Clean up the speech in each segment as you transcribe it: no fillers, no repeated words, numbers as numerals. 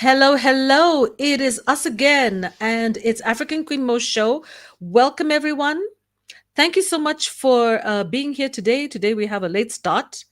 Hello, hello. It is us again, and it's African Queen Mo Show. Welcome, everyone. Thank you so much for being here today. Today, we have a late start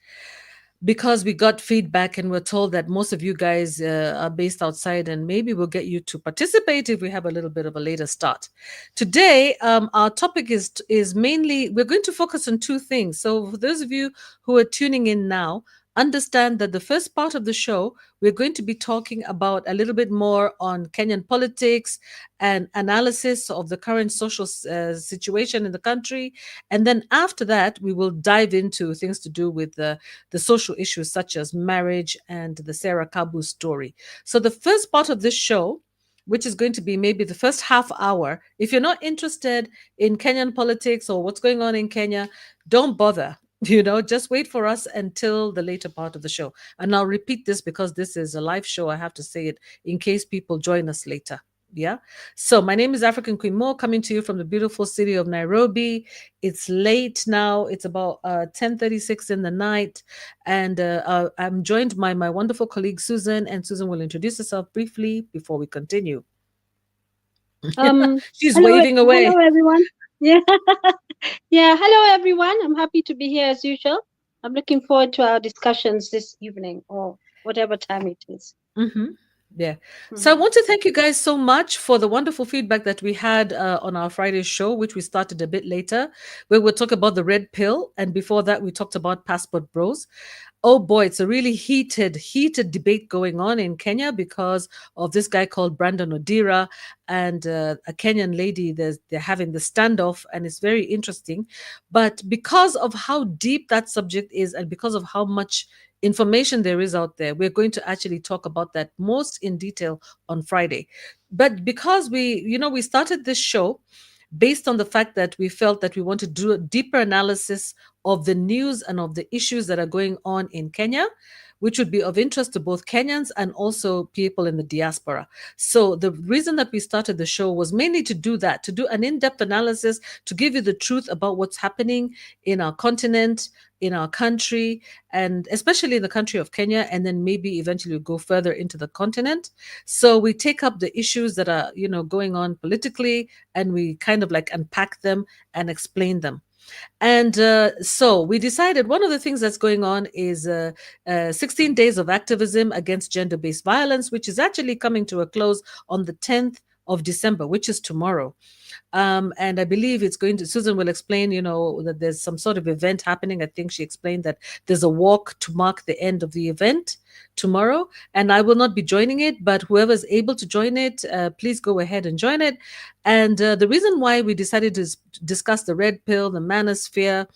because we got feedback and we're told that most of you guys are based outside, and maybe we'll get you to participate if we have a little bit of a later start. Today, our topic is mainly we're going to focus on two things. So, for those of you who are tuning in now, understand that the first part of the show we're going to be talking about a little bit more on Kenyan politics and analysis of the current social situation in the country, and then after that we will dive into things to do with the social issues such as marriage and the Sarah Kabu story. So, the first part of this show, which is going to be maybe the first half hour, if you're not interested in Kenyan politics or what's going on in Kenya, don't bother. Just wait for us until the later part of the show. And I'll repeat this because this is a live show. I have to say it in case people join us later. Yeah. So my name is African Queen Mo, coming to you from the beautiful city of Nairobi. It's late now. It's about 10:36 in the night, and I'm joined by my wonderful colleague Susan. And Susan will introduce herself briefly before we continue. Um, She's hello, waving away. hello everyone. Yeah, yeah. Hello everyone. I'm happy to be here as usual. I'm looking forward to our discussions this evening or whatever time it is. Hmm. Yeah. So I Mhm. want to thank you guys so much for the wonderful feedback that we had on our Friday show, which we started a bit later, where we'll talk about the red pill. And before that, we talked about passport bros. Oh boy, it's a really heated debate going on in Kenya because of this guy called Brandon Odira and a Kenyan lady. They're having the standoff, and it's very interesting. But because of how deep that subject is, and because of how much information there is out there, we're going to actually talk about that most in detail on Friday. But because we started this show based on the fact that we felt that we want to do a deeper analysis of the news and of the issues that are going on in Kenya, which would be of interest to both Kenyans and also people in the diaspora. So, the reason that we started the show was mainly to do that, to do an in depth analysis, to give you the truth about what's happening in our continent, in our country, and especially in the country of Kenya, and then maybe eventually go further into the continent. So, we take up the issues that are, going on politically, and we kind of like unpack them and explain them. And so we decided one of the things that's going on is 16 days of activism against gender based violence, which is actually coming to a close on the 10th of December, which is tomorrow. And I believe Susan will explain, that there's some sort of event happening. I think she explained that there's a walk to mark the end of the event tomorrow. And I will not be joining it, but whoever is able to join it, please go ahead and join it. And the reason why we decided to discuss the red pill, the manosphere,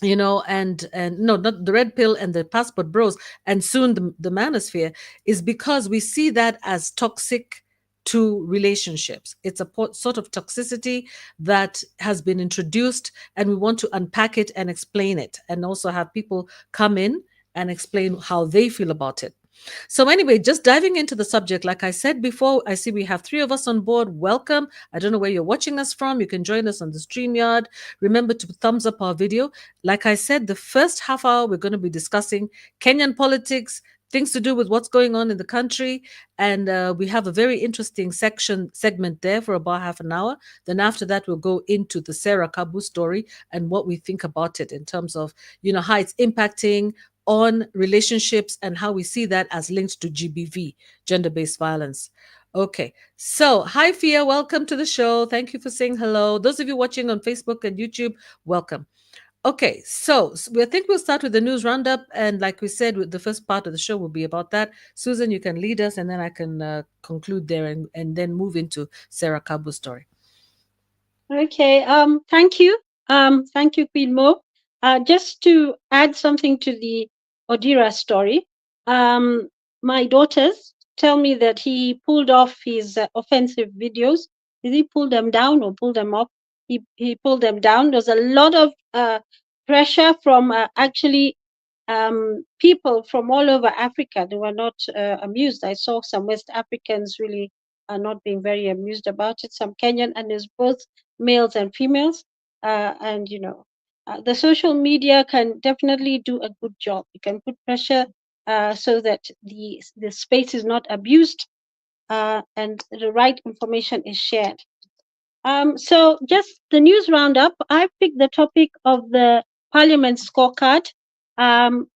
and no, not the red pill and the passport bros, and soon the manosphere, is because we see that as toxic to relationships. It's a sort of toxicity that has been introduced, and we want to unpack it and explain it, and also have people come in and explain how they feel about it. So, anyway, just diving into the subject, like I said before, I see we have three of us on board. Welcome. I don't know where you're watching us from. You can join us on the StreamYard. Remember to thumbs up our video. Like I said, the first half hour, we're going to be discussing Kenyan politics, things to do with what's going on in the country. And we have a very interesting segment there for about half an hour. Then after that, we'll go into the Sarah Kabu story and what we think about it in terms of, how it's impacting on relationships and how we see that as linked to GBV, gender based violence. Okay, so hi, Fia, welcome to the show. Thank you for saying hello. Those of you watching on Facebook and YouTube, welcome. Okay, so I think we'll start with the news roundup. And like we said, the first part of the show will be about that. Susan, you can lead us, and then I can conclude there and then move into Sarah Kabu's story. Okay. Thank you, Queen Mo. Just to add something to the Odira story, um, my daughters tell me that he pulled off his offensive videos. Did he pull them down or pull them off? He pulled them down. There's a lot of pressure from actually people from all over Africa. They were not amused. I saw some West Africans really are not being very amused about it. Some Kenyan, and there's both males and females. And the social media can definitely do a good job. You can put pressure so that the space is not abused, and the right information is shared. So just the news roundup. I picked the topic of the Parliament scorecard. Um,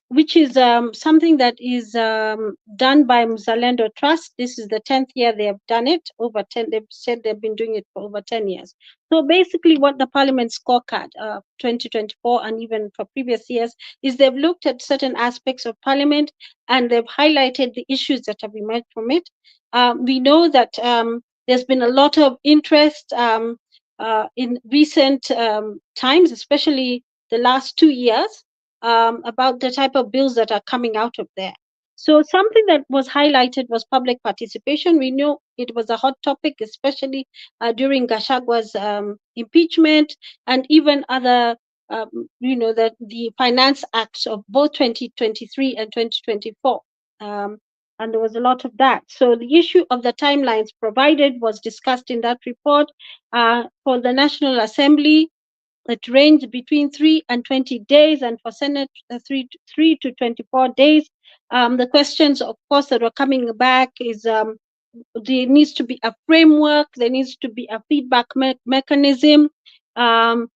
which is something that is done by Mzalendo Trust. This is the 10th year they have done it. Over 10, they've said they've been doing it for over 10 years. So basically what the Parliament scorecard 2024 and even for previous years is they've looked at certain aspects of Parliament and they've highlighted the issues that have emerged from it. We know that there's been a lot of interest in recent times, especially the last 2 years, about the type of bills that are coming out of there. So something that was highlighted was public participation. We know it was a hot topic, especially during Gashagwa's impeachment and even other, the finance acts of both 2023 and 2024. And there was a lot of that. So the issue of the timelines provided was discussed in that report. For the National Assembly, it ranged between 3 and 20 days, and for Senate, 3 to 24 days. The questions, of course, that were coming back is there needs to be a framework, there needs to be a feedback mechanism. And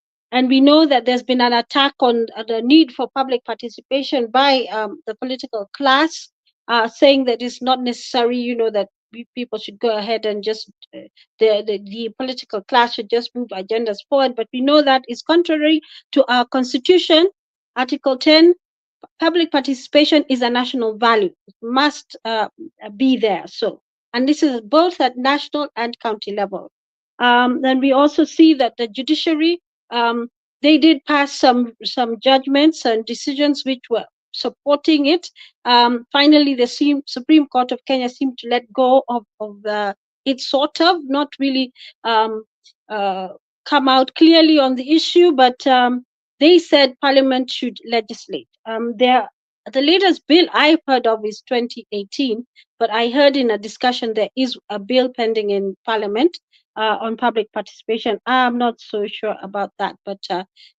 we know that there's been an attack on the need for public participation by the political class, saying that it's not necessary, that people should go ahead and just the political class should just move agendas forward. But we know that is contrary to our constitution. Article 10, public participation is a national value. It must be there. So, and this is both at national and county level. Then we also see that the judiciary, they did pass some judgments and decisions which were supporting it. Finally, the Supreme Court of Kenya seemed to let go of it, sort of, not really come out clearly on the issue, but they said Parliament should legislate. The latest bill I've heard of is 2018, but I heard in a discussion there is a bill pending in Parliament on public participation. I'm not so sure about that, but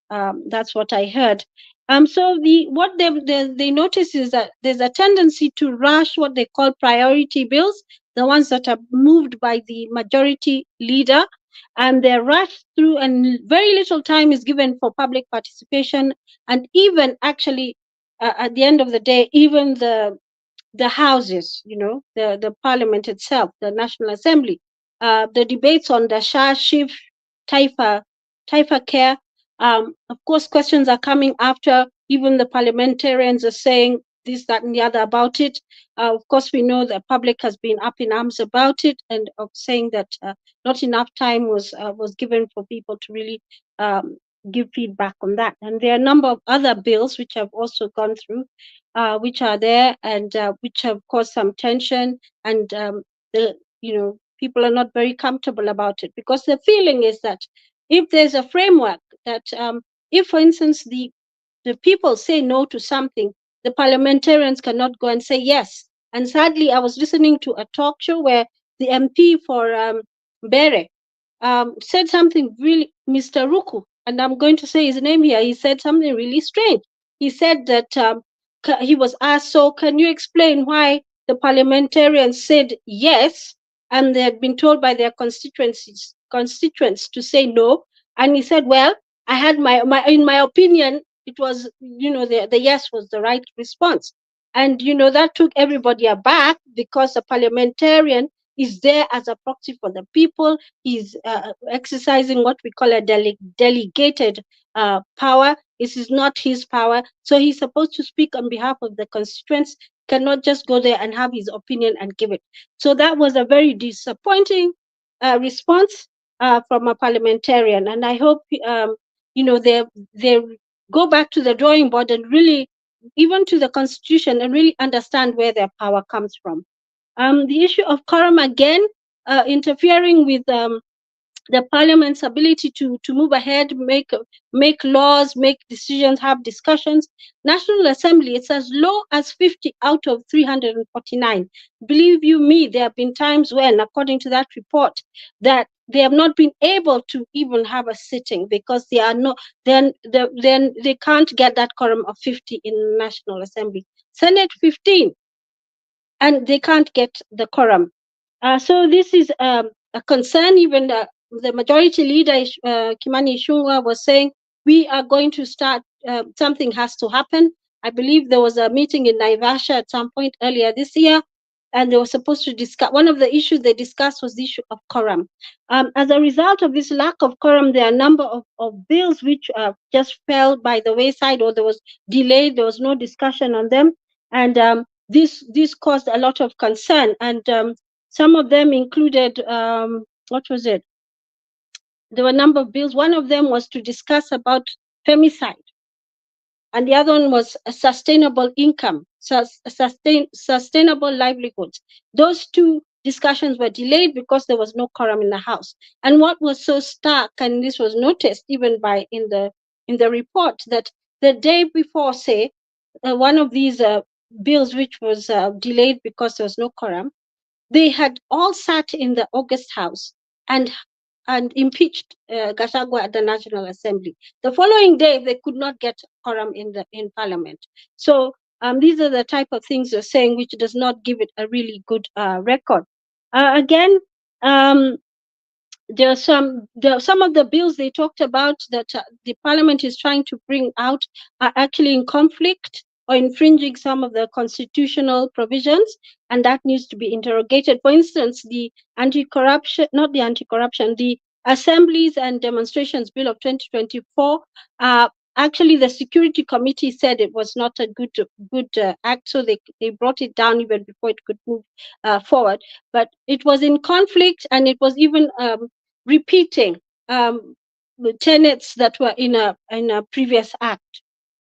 that's what I heard. So what they notice is that there's a tendency to rush what they call priority bills, the ones that are moved by the majority leader, and they're rushed through, and very little time is given for public participation. And even actually, at the end of the day, even the houses, the parliament itself, the National Assembly, the debates on the Shah Shift, Taifa Care. Of course, questions are coming after even the parliamentarians are saying this, that, and the other about it. Of course, we know the public has been up in arms about it, and of saying that not enough time was given for people to really give feedback on that. And there are a number of other bills which have also gone through, which are there, and which have caused some tension, and people are not very comfortable about it, because the feeling is that if there's a framework that if, for instance, the people say no to something, the parliamentarians cannot go and say yes. And sadly, I was listening to a talk show where the MP for Bere said something really, Mr. Ruku, and I'm going to say his name here. He said something really strange. He said that he was asked, so can you explain why the parliamentarians said yes, and they had been told by their constituents to say no? And he said, well, I had in my opinion, it was, the yes was the right response. And, that took everybody aback, because a parliamentarian is there as a proxy for the people. He's exercising what we call a delegated power. This is not his power. So he's supposed to speak on behalf of the constituents, cannot just go there and have his opinion and give it. So that was a very disappointing response from a parliamentarian. And I hope, they go back to the drawing board and really, even to the constitution, and really understand where their power comes from. The issue of quorum, again, interfering with the parliament's ability to move ahead, make laws, make decisions, have discussions. National Assembly, it's as low as 50 out of 349. Believe you me, there have been times when, according to that report, that they have not been able to even have a sitting because they are no, then they can't get that quorum of 50 in National Assembly. Senate 15, and they can't get the quorum. So this is a concern. Even the majority leader, Kimani Ichung'wah, was saying we are going to start. Something has to happen. I believe there was a meeting in Naivasha at some point earlier this year, and they were supposed to discuss. One of the issues they discussed was the issue of quorum. As a result of this lack of quorum, there are a number of bills which just fell by the wayside, or there was delayed. There was no discussion on them, and this caused a lot of concern. And some of them included, what was it? There were a number of bills. One of them was to discuss about femicide, and the other one was a sustainable income, sustainable livelihoods. Those two discussions were delayed because there was no quorum in the House. And what was so stark, and this was noticed even by in the report, that the day before, say, one of these bills which was delayed because there was no quorum, they had all sat in the August House and impeached Gachagua at the National Assembly. The following day, they could not get quorum in Parliament. So these are the type of things they're saying, which does not give it a really good record. Again, there are some of the bills they talked about that the Parliament is trying to bring out are actually in conflict or infringing some of the constitutional provisions, and that needs to be interrogated. For instance, the anti-corruption, not the anti-corruption, the Assemblies and Demonstrations Bill of 2024. Actually, the Security Committee said it was not a good act, so they brought it down even before it could move forward. But it was in conflict, and it was even repeating the tenets that were in a previous act.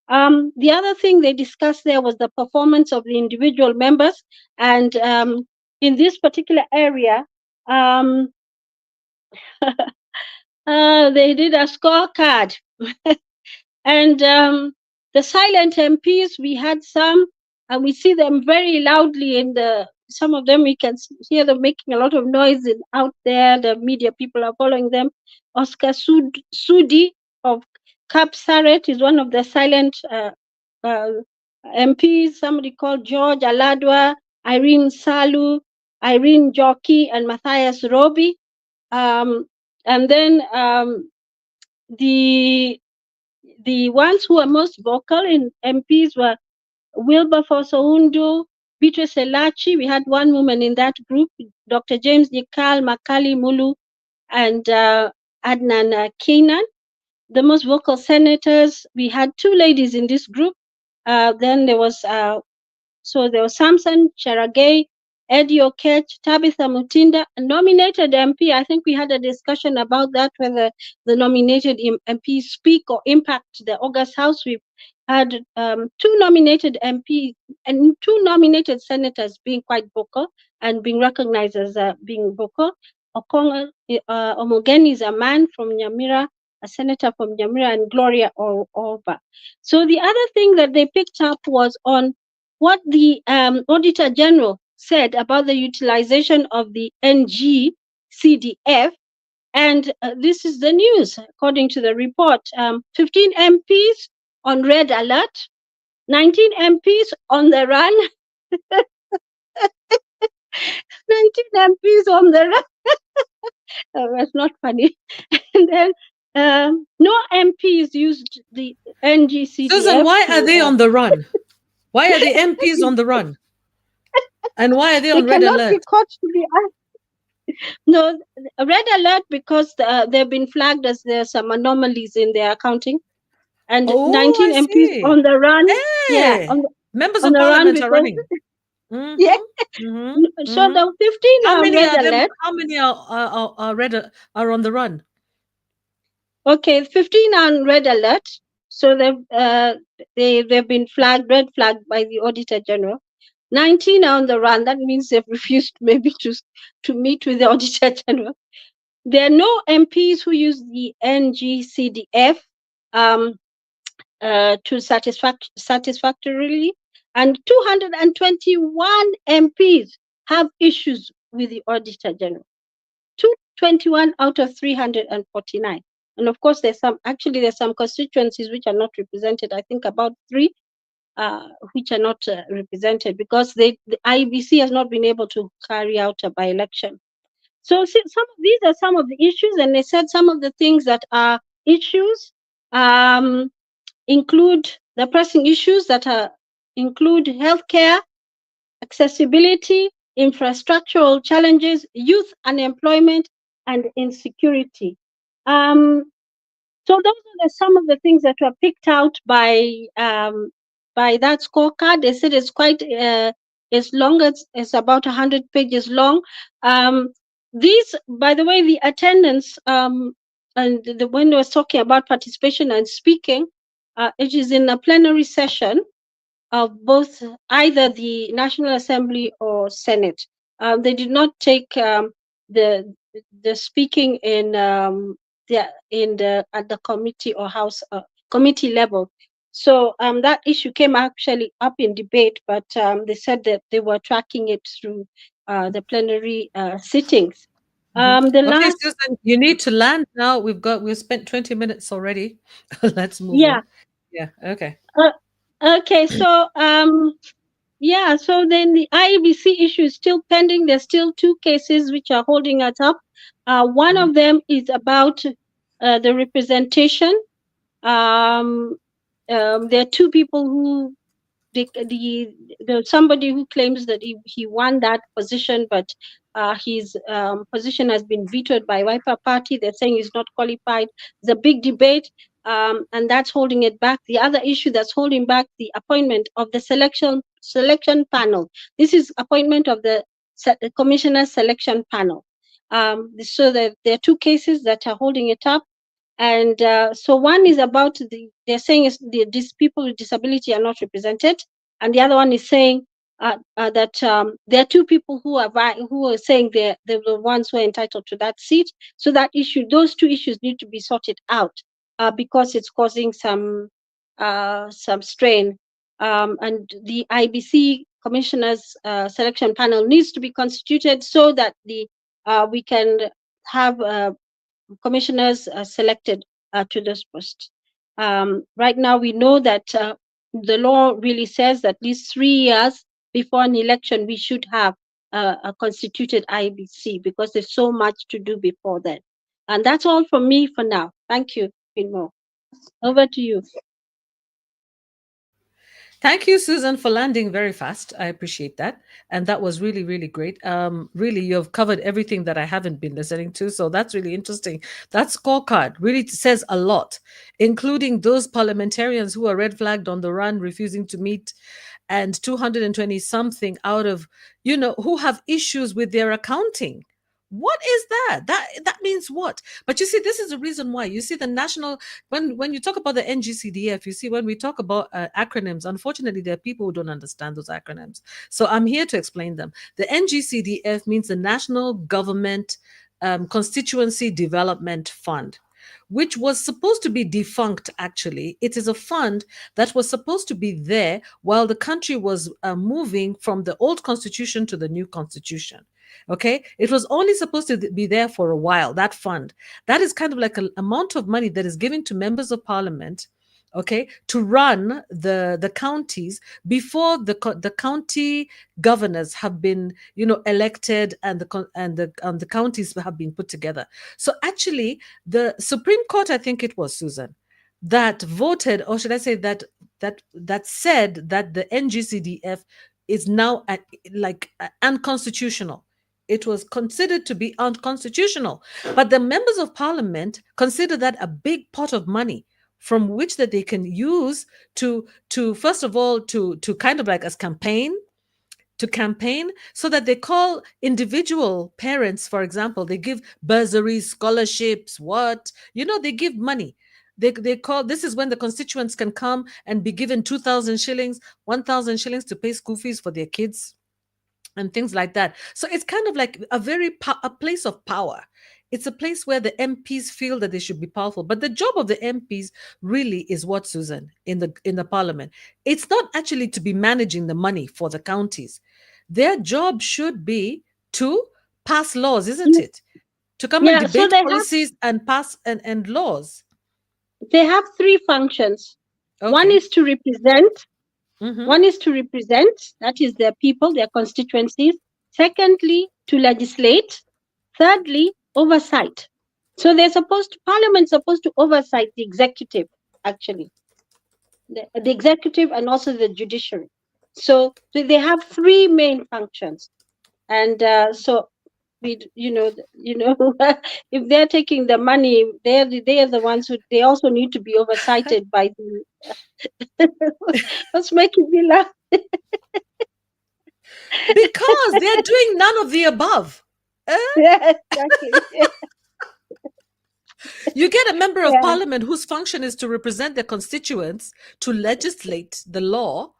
The other thing they discussed there was the performance of the individual members, and in this particular area, they did a scorecard. And the silent MPs, we had some, and we see them very loudly in some of them, we can hear them making a lot of noise out there. The media people are following them. Oscar Sudi of Kapsaret is one of the silent MPs. Somebody called George Aladwa, Irene Salu, Irene Jockey, and Matthias Roby. And then the ones who were most vocal in MPs were Wilberforce Oundu, Beatrice Elachi. We had one woman in that group, Dr. James Nikal, Makali Mulu, and Adnan Keenan. The most vocal senators, we had two ladies in this group. Then there was Samson Cheragay, Eddie Okech, Tabitha Mutinda, a nominated MP. I think we had a discussion about that, whether the nominated MPs speak or impact the August House. We've had two nominated MPs and two nominated senators being quite vocal and being recognized as being vocal. Okonga Omogeni is a man from Nyamira, a senator from Nyamira, and Gloria Orba. So the other thing that they picked up was on what the Auditor General said about the utilization of the NG-CDF, and this is the news, according to the report. 15 MPs on red alert, 19 MPs on the run, 19 MPs on the run. That's not funny. And then no MPs used the NG-CDF. Susan, why are they on the run? Why are the MPs on the run? And why are they on red alert? They cannot be caught to be no, red alert because they've been flagged as there's some anomalies in their accounting. And 19 MPs on the run. Hey, yeah, members of parliament are running. Mm-hmm, yeah. Mm-hmm, so the 15 how many red alert. How many are on the run? Okay, 15 on red alert. So they've been red flagged by the Auditor General. 19 are on the run. That means they've refused maybe to meet with the Auditor General. There are no MPs who use the NGCDF um, to satisfactorily, and 221 MPs have issues with the Auditor General. 221 out of 349. And of course, there's some constituencies which are not represented. I think about three which are not represented because the IBC has not been able to carry out a by-election. So these are some of the issues, and they said some of the things that are issues include the pressing issues that include healthcare, accessibility, infrastructural challenges, youth unemployment, and insecurity. Um, so those are some of the things that were picked out by that scorecard. They said it's quite it's long. It's about 100 pages long. These, by the way, the attendance and when they was talking about participation and speaking, it is in a plenary session of both either the National Assembly or Senate. They did not take the the speaking in the at the committee or house committee level. So that issue came actually up in debate, but they said that they were tracking it through the plenary sittings. Mhm. The Okay, last, Susan, you need to land now. We've spent 20 minutes already. Let's move yeah, on. Yeah, okay. uh, okay, so yeah, so then the IEBC issue is still pending. There's still two cases which are holding us up. One Mhm. of them is about the representation. Um, there are two people who the somebody who claims that he won that position, but his position has been vetoed by Wiper Party. They're saying he's not qualified. There's a big debate, and that's holding it back. The other issue that's holding back the appointment of the selection panel. This is appointment of the commissioner selection panel. So there are two cases that are holding it up. And so one is about they're saying these people with disability are not represented, and the other one is saying that there are two people who are saying they're the ones who are entitled to that seat. So those two issues need to be sorted out because it's causing some strain. And the IBC commissioners selection panel needs to be constituted so that we can have commissioners selected to this post. Right now, we know that the law really says that at least 3 years before an election, we should have a constituted IBC because there's so much to do before then. And that's all from me for now. Thank you, Pinmo. Over to you. Thank you, Susan, for landing very fast. I appreciate that. And that was really, really great. Really, you've covered everything that I haven't been listening to. So that's really interesting. That scorecard really says a lot, including those parliamentarians who are red flagged on the run, refusing to meet, and 220 something out of, who have issues with their accounting. What is that? That means what? But you see, this is the reason why. You see, the national when you talk about the NGCDF, you see, when we talk about acronyms, unfortunately, there are people who don't understand those acronyms. So I'm here to explain them. The NGCDF means the National Government Constituency Development Fund, which was supposed to be defunct, actually. It is a fund that was supposed to be there while the country was moving from the old constitution to the new constitution. Okay, it was only supposed to be there for a while. That fund, that is kind of like an amount of money that is given to members of parliament, okay, to run the counties before the county governors have been, elected, and the counties have been put together. So actually, the Supreme Court, I think it was, Susan, that voted, or should I say that said that the NGCDF is now unconstitutional. It was considered to be unconstitutional, but the members of parliament consider that a big pot of money from which that they can use to first of all to kind of like as campaign, so that they call individual parents, for example, they give bursaries, scholarships, they give money. They call, this is when the constituents can come and be given 2,000 shillings, 1,000 shillings to pay school fees for their kids and things like that. So it's kind of like a place of power. It's a place where the MPs feel that they should be powerful. But the job of the MPs really is what, Susan, in the parliament. It's not actually to be managing the money for the counties. Their job should be to pass laws, isn't it? To come and Yeah, so debate policies and pass and laws. they have three functions. One Okay. is to represent, Mm-hmm. one is to represent, that is their people, their constituencies. Secondly, to legislate. Thirdly, oversight. So Parliament's supposed to oversight the executive, actually, the executive and also the judiciary. So they have three main functions. And so if they're taking the money, they are the ones who they also need to be oversighted by the. What's making me laugh? Because they're doing none of the above. Eh? Yeah, exactly. You get a member of Yeah, parliament whose function is to represent their constituents, to legislate the law,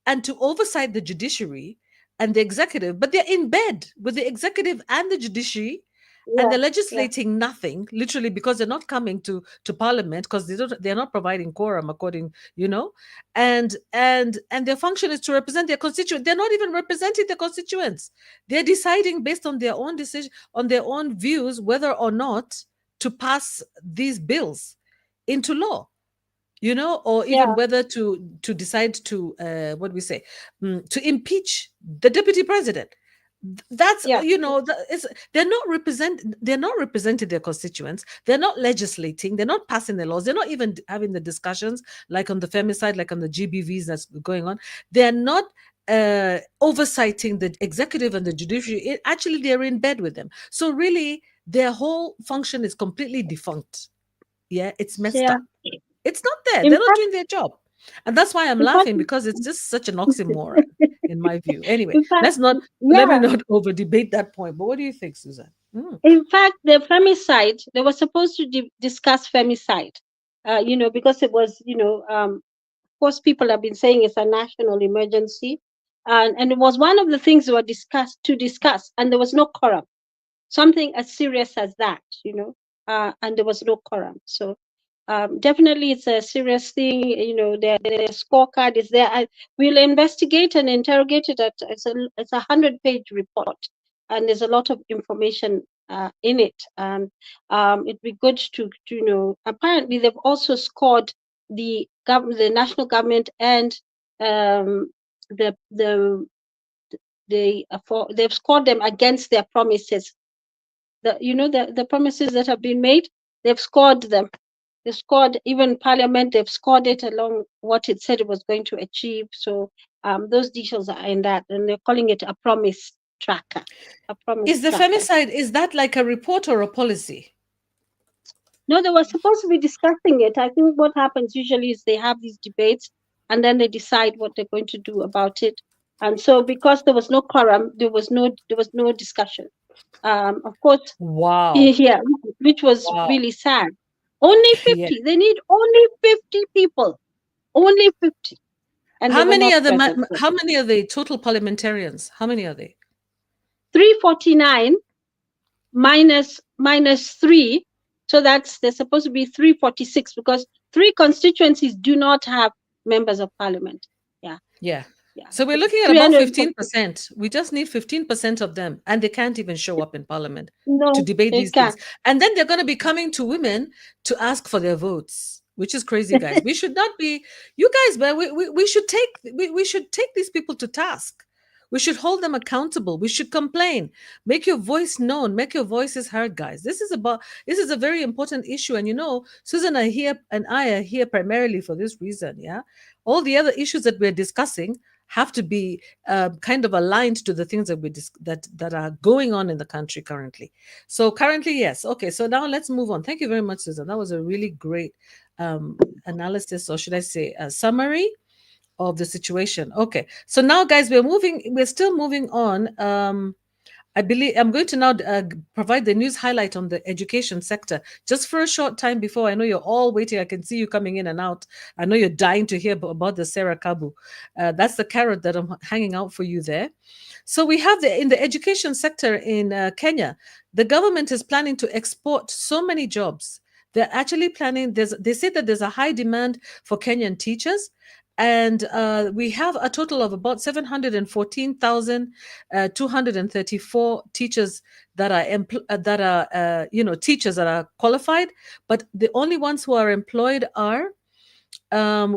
and to oversight the judiciary and the executive, but they're in bed with the executive and the judiciary, and yeah, they're yeah, legislating nothing, literally, because they're not coming to parliament because they're not providing quorum according, and their function is to represent their constituents. They're not even representing their constituents. They're deciding based on their own decision, on their own views, whether or not to pass these bills into law, or even yeah, whether to decide to what do we say, to impeach the deputy president. That's yeah, they're not representing their constituents. They're not legislating. They're not passing the laws. They're not even having the discussions like on the femicide, like on the GBVs that's going on. They're not oversighting the executive and the judiciary. Actually, they're in bed with them. So really, their whole function is completely defunct. Yeah, it's messed yeah. up. It's not there. In They're not fact, doing their job. And that's why I'm in fact, laughing, because it's just such an oxymoron in my view. Anyway, in fact, let me yeah. not over debate that point. But what do you think, Susan? In fact, the femicide, they were supposed to discuss femicide, because it was, of course, people have been saying it's a national emergency. And it was one of the things they were discuss, and there was no quorum. Something as serious as that, and there was no quorum. So definitely it's a serious thing. Their scorecard is there. We'll investigate and interrogate it. It's a 100-page report, and there's a lot of information in it. And it'd be good to apparently they've also scored the national government and the they've scored them against their promises. The promises that have been made, they've scored them. They've scored even Parliament. They've scored it along what it said it was going to achieve. So those details are in that, and they're calling it a promise tracker. A promise Is the tracker. femicide, is that like a report or a policy? No, they were supposed to be discussing it. I think what happens usually is they have these debates, and then they decide what they're going to do about it. And so, because there was no quorum, there was no discussion. Of course, Wow. yeah, which was Wow. really sad. Only Yeah. 50. They need only 50 people. Only 50. And they How were many not are present. how many are the total parliamentarians? How many are they? 349 minus 3. So they're supposed to be 346, because three constituencies do not have members of parliament. Yeah, Yeah. yeah. So we're looking at about 340. 15%. We just need 15% of them, and they can't even show up in parliament to No, debate they these things. can't. And then they're going to be coming to women to ask for their votes, which is crazy, guys. We should not be, you guys, but we should take these people to task. We should hold them accountable. We should complain. Make your voice known. Make your voices heard, guys. This is a very important issue. And Susan are here and I are here primarily for this reason. Yeah. All the other issues that we're discussing have to be kind of aligned to the things that that are going on in the country currently. So currently, yes. Okay. So now let's move on. Thank you very much, Susan. That was a really great analysis, or should I say, a summary of the situation. Okay. So now, guys, we're still moving on. I believe I'm going to now provide the news highlight on the education sector just for a short time before. I know you're all waiting. I can see you coming in and out. I know you're dying to hear about the Sarah Kabu. That's the carrot that I'm hanging out for you there. So we have in the education sector in Kenya, the government is planning to export so many jobs. They're actually planning. They say that there's a high demand for Kenyan teachers, and we have a total of about 714,234 teachers that are teachers that are qualified, but the only ones who are employed are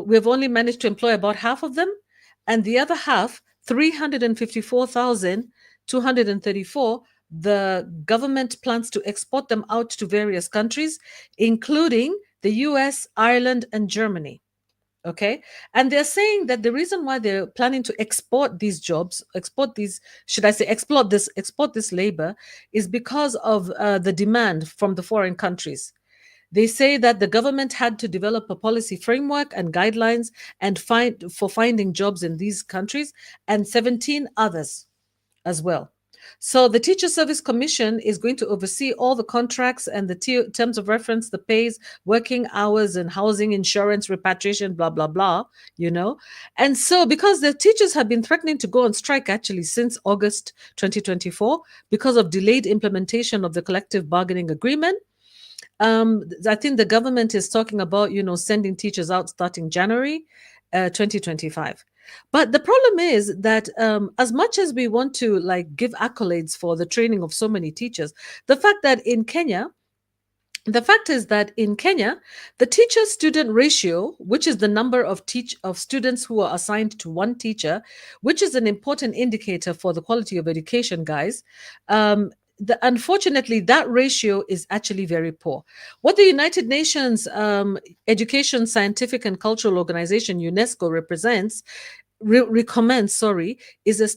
we've only managed to employ about half of them, and the other half, 354,234, the government plans to export them out to various countries, including the US, Ireland, and Germany. Okay. And they're saying that the reason why they're planning to export these jobs, should I say, export this labor, is because of the demand from the foreign countries. They say that the government had to develop a policy framework and guidelines and finding jobs in these countries and 17 others as well. So the Teacher Service Commission is going to oversee all the contracts and the terms of reference, the pays, working hours, and housing, insurance, repatriation, blah, blah, blah, you know. And so because the teachers have been threatening to go on strike actually since August 2024 because of delayed implementation of the collective bargaining agreement, I think the government is talking about, sending teachers out starting January 2025. But the problem is that as much as we want to like give accolades for the training of so many teachers, the fact that in Kenya, the fact is that in Kenya, the teacher-student ratio, which is the number of students who are assigned to one teacher, which is an important indicator for the quality of education, guys, unfortunately, that ratio is actually very poor. What the United Nations Education, Scientific, and Cultural Organization (UNESCO) recommends, is a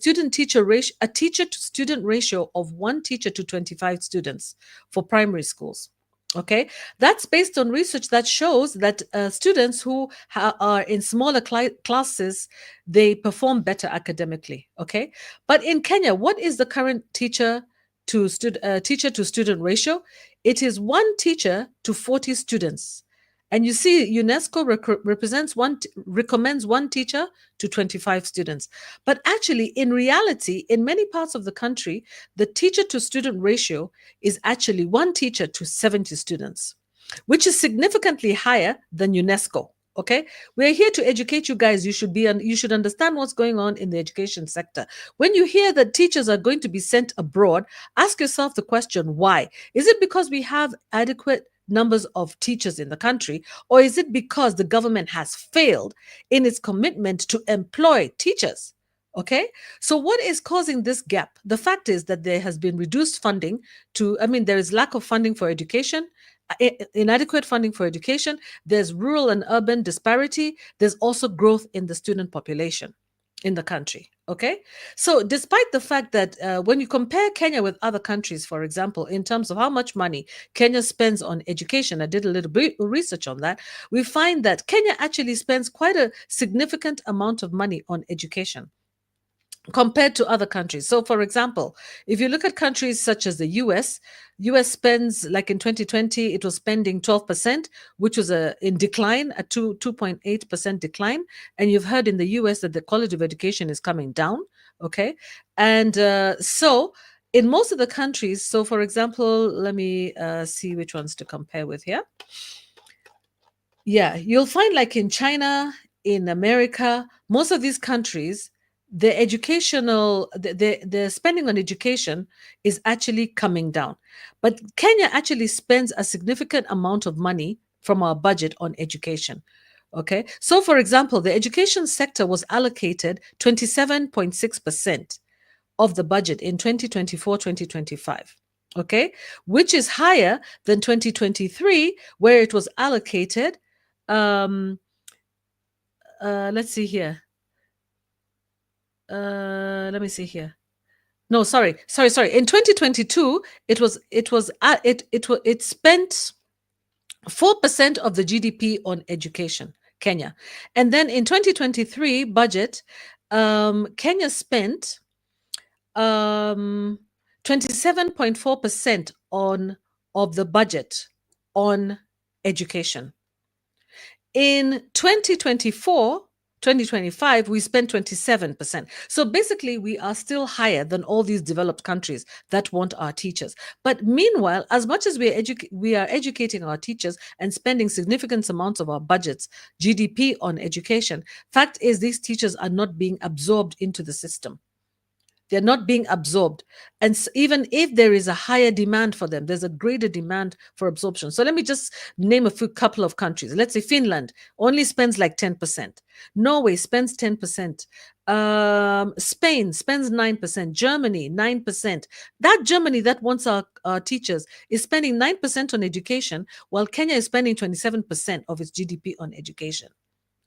teacher-to-student ratio of one teacher to 25 students for primary schools. Okay, that's based on research that shows that students who are in smaller classes, they perform better academically. Okay, but in Kenya, what is the current teacher to student ratio? It is one teacher to 40 students. And you see, UNESCO recommends one teacher to 25 students. But actually, in reality, in many parts of the country, the teacher to student ratio is actually one teacher to 70 students, which is significantly higher than UNESCO. Okay, we're here to educate you guys. You should understand what's going on in the education sector. When you hear that teachers are going to be sent abroad, ask yourself the question, why? Is it because we have adequate numbers of teachers in the country, or is it because the government has failed in its commitment to employ teachers? Okay, so what is causing this gap? The fact is that there has been reduced funding there is lack of funding for education, inadequate funding for education. There's rural and urban disparity. There's also growth in the student population in the country. Okay, so despite the fact that when you compare Kenya with other countries, for example, in terms of how much money Kenya spends on education, I did a little bit of research on that. We find that Kenya actually spends quite a significant amount of money on education compared to other countries. So, for example, if you look at countries such as the US spends, like in 2020, it was spending 12%, which was in decline, a 2.8% decline. And you've heard in the US that the quality of education is coming down. Okay. And so in most of the countries, so for example, let me see which ones to compare with here. Yeah, you'll find like in China, in America, most of these countries, the spending on education is actually coming down. But Kenya actually spends a significant amount of money from our budget on education. Okay. So for example, the education sector was allocated 27.6% of the budget in 2024-2025. Okay, which is higher than 2023, where it was allocated. Let's see here. Let me see here. No, sorry. In 2022, it spent 4% of the GDP on education, Kenya, and then in 2023 budget, Kenya spent 27.4% of the budget on education. In 2025, we spent 27%. So basically, we are still higher than all these developed countries that want our teachers. But meanwhile, as much as we are educating our teachers and spending significant amounts of our budgets, GDP on education, fact is these teachers are not being absorbed into the system. They're not being absorbed. And even if there is a higher demand for them, there's a greater demand for absorption. So let me just name a couple of countries. Let's say Finland only spends like 10%. Norway spends 10%. Spain spends 9%. Germany, 9%. That Germany that wants our teachers is spending 9% on education, while Kenya is spending 27% of its GDP on education.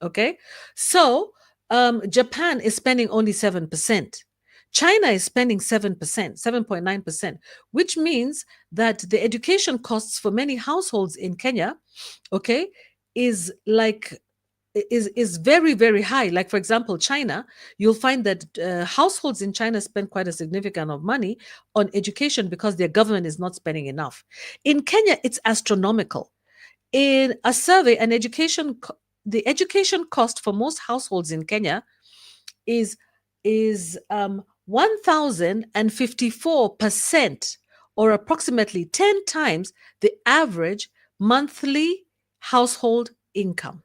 Okay? So Japan is spending only 7%. China is spending 7%, 7.9%, which means that the education costs for many households in Kenya, okay, is very, very high. Like, for example, China, you'll find that households in China spend quite a significant amount of money on education because their government is not spending enough. In Kenya, it's astronomical. In a survey, the education cost for most households in Kenya is 1,054%, or approximately 10 times the average monthly household income.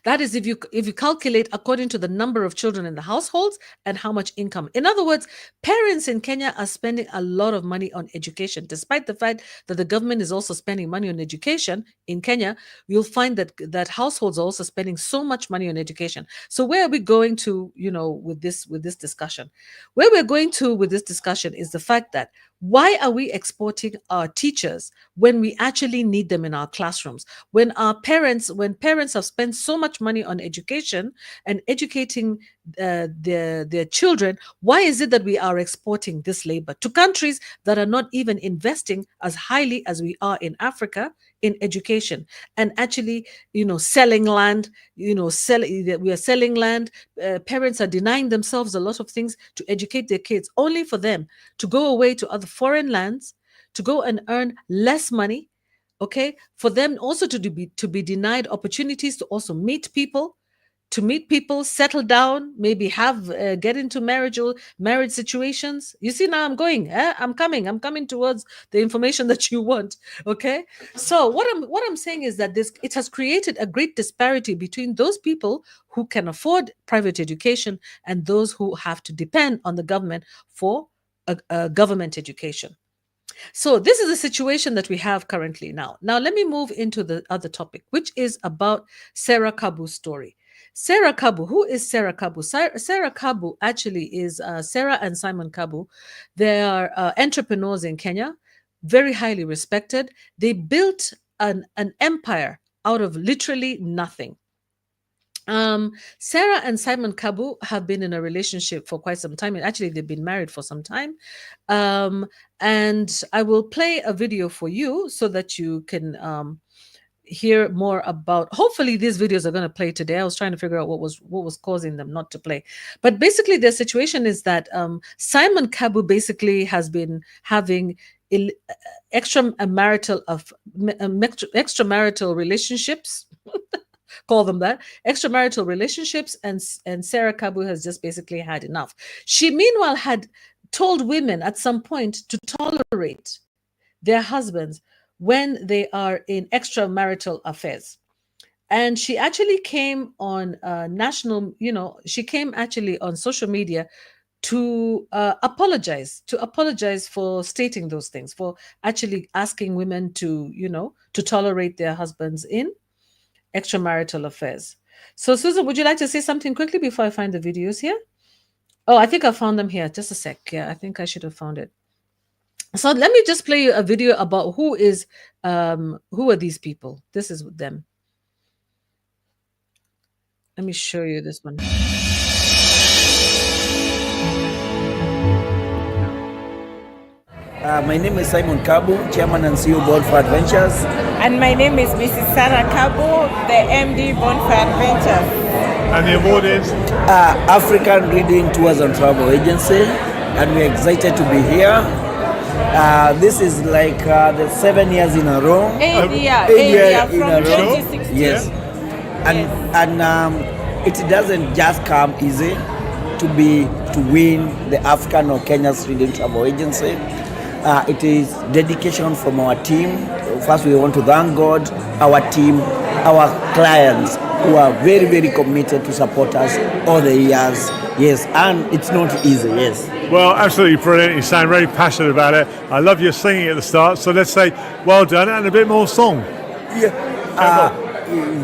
That is if you calculate according to the number of children in the households and how much income. In other words, parents in Kenya are spending a lot of money on education. Despite the fact that the government is also spending money on education in Kenya, you'll find that households are also spending so much money on education. So where are we going to, with this discussion? Where we're going to with this discussion is the fact that why are we exporting our teachers when we actually need them in our classrooms? When parents have spent so much money on education and educating their children, why is it that we are exporting this labor to countries that are not even investing as highly as we are in Africa in education, and actually, selling land, we are selling land. Parents are denying themselves a lot of things to educate their kids, only for them to go away to other foreign lands, to go and earn less money, okay? For them also to be denied opportunities to also meet people, settle down, maybe get into marriage situations. You see, now I'm coming towards the information that you want. Okay. So what I'm saying is that it has created a great disparity between those people who can afford private education and those who have to depend on the government for a government education. So this is the situation that we have currently now. Now, let me move into the other topic, which is about Sarah Kabu's story. Sarah Kabu, who is Sarah Kabu? Sarah Kabu actually is Sarah and Simon Kabu. They are entrepreneurs in Kenya, very highly respected. They built an empire out of literally nothing. Sarah and Simon Kabu have been in a relationship for quite some time. Actually, they've been married for some time. And I will play a video for you so that you can hear more about. Hopefully these videos are going to play today. I was trying to figure out what was causing them not to play. But basically their situation is that Simon Kabu basically has been having extramarital relationships. Call them that, extramarital relationships, and Sarah Kabu has just basically had enough. She meanwhile had told women at some point to tolerate their husbands when they are in extramarital affairs. And she actually came on she came actually on social media to apologize for stating those things, for actually asking women to tolerate their husbands in extramarital affairs. So Susan, would you like to say something quickly before I find the videos here? Oh, I think I found them here. Just a sec. Yeah, I think I should have found it. So let me just play you a video about who are these people. This is them. Let me show you this one. My name is Simon Kabu, Chairman and CEO Bonfire Ventures. And my name is Mrs. Sarah Kabu, the MD Bonfire Ventures. And the award is? African Reading Tours and Travel Agency. and we're excited to be here. This is like the 7 years in a row. 8 year in from a row. 2016. Yes. And it doesn't just come easy to win the African or Kenya Student Travel Agency. It is dedication from our team. First, we want to thank God, our team, our clients who are very, very committed to support us all the years. Yes, and it's not easy, yes. Well, absolutely brilliant. You sound very passionate about it. I love your singing at the start. So let's say well done and a bit more song. Yeah.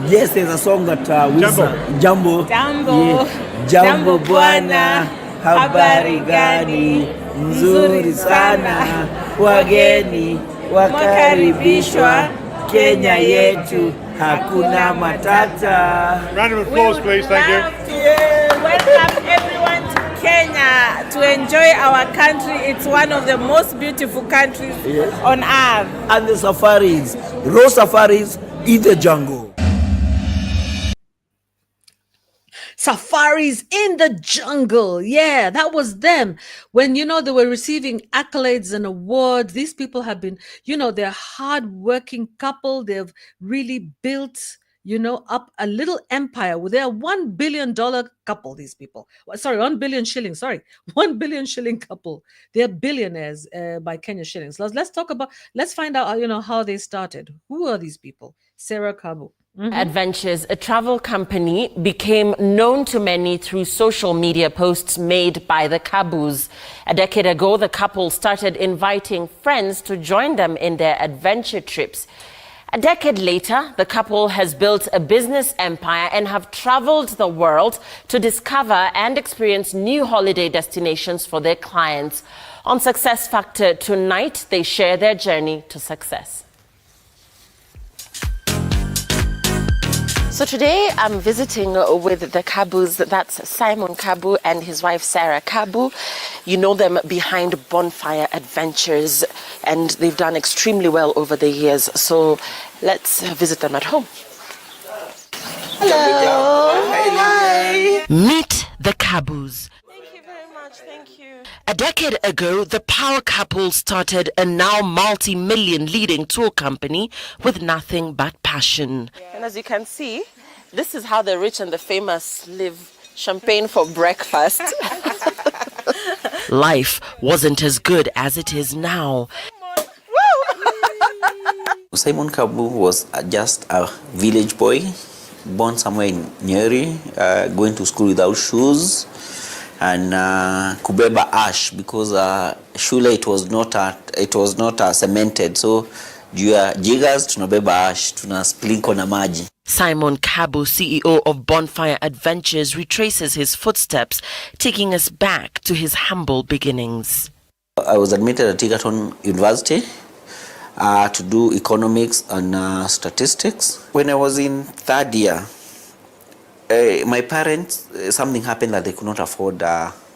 Yes, there's a song that we Jambo. Yeah. Jambo bwana, habari gani, nzuri sana, wageni wakaribishwa, Kenya yetu hakuna matata. Round of applause, please. Thank you. Welcome everyone to Kenya to enjoy our country. It's one of the most beautiful countries on earth. And the safaris, raw safaris in the jungle. Safaris in the jungle. Yeah, that was them. When, they were receiving accolades and awards. These people have been, they're a hard-working couple. They've really built, up a little empire. They're a $1 billion couple, these people. Sorry, 1 billion shillings. Sorry, 1 billion shilling couple. They're billionaires by Kenya shillings. Let's find out, how they started. Who are these people? Sarah Kabu. Adventures, a travel company, became known to many through social media posts made by the Kabus. A decade ago, the couple started inviting friends to join them in their adventure trips. A decade later, the couple has built a business empire and have traveled the world to discover and experience new holiday destinations for their clients. On Success Factor tonight, they share their journey to success. So today I'm visiting with the Kabus. That's Simon Kabu and his wife Sarah Kabu. You know them behind Bonfire Adventures, and they've done extremely well over the years. So let's visit them at home. Hello. Hi. Meet the Kabus. Thank you very much. Thank you. A decade ago, the power couple started a now multi-million leading tour company with nothing but passion. Yeah. And as you can see, this is how the rich and the famous live. Champagne for breakfast. Life wasn't as good as it is now. Simon Kabu was just a village boy, born somewhere in Nyeri, going to school without shoes, and kubeba ash because shule it was not cemented, so juu ya jiggers tunabeba ash, tuna sprinkle na maji. Simon Kabu, CEO of Bonfire Adventures, retraces his footsteps, taking us back to his humble beginnings. I was admitted at Egerton University to do economics and statistics. When I was in third year, my parents, something happened that they could not afford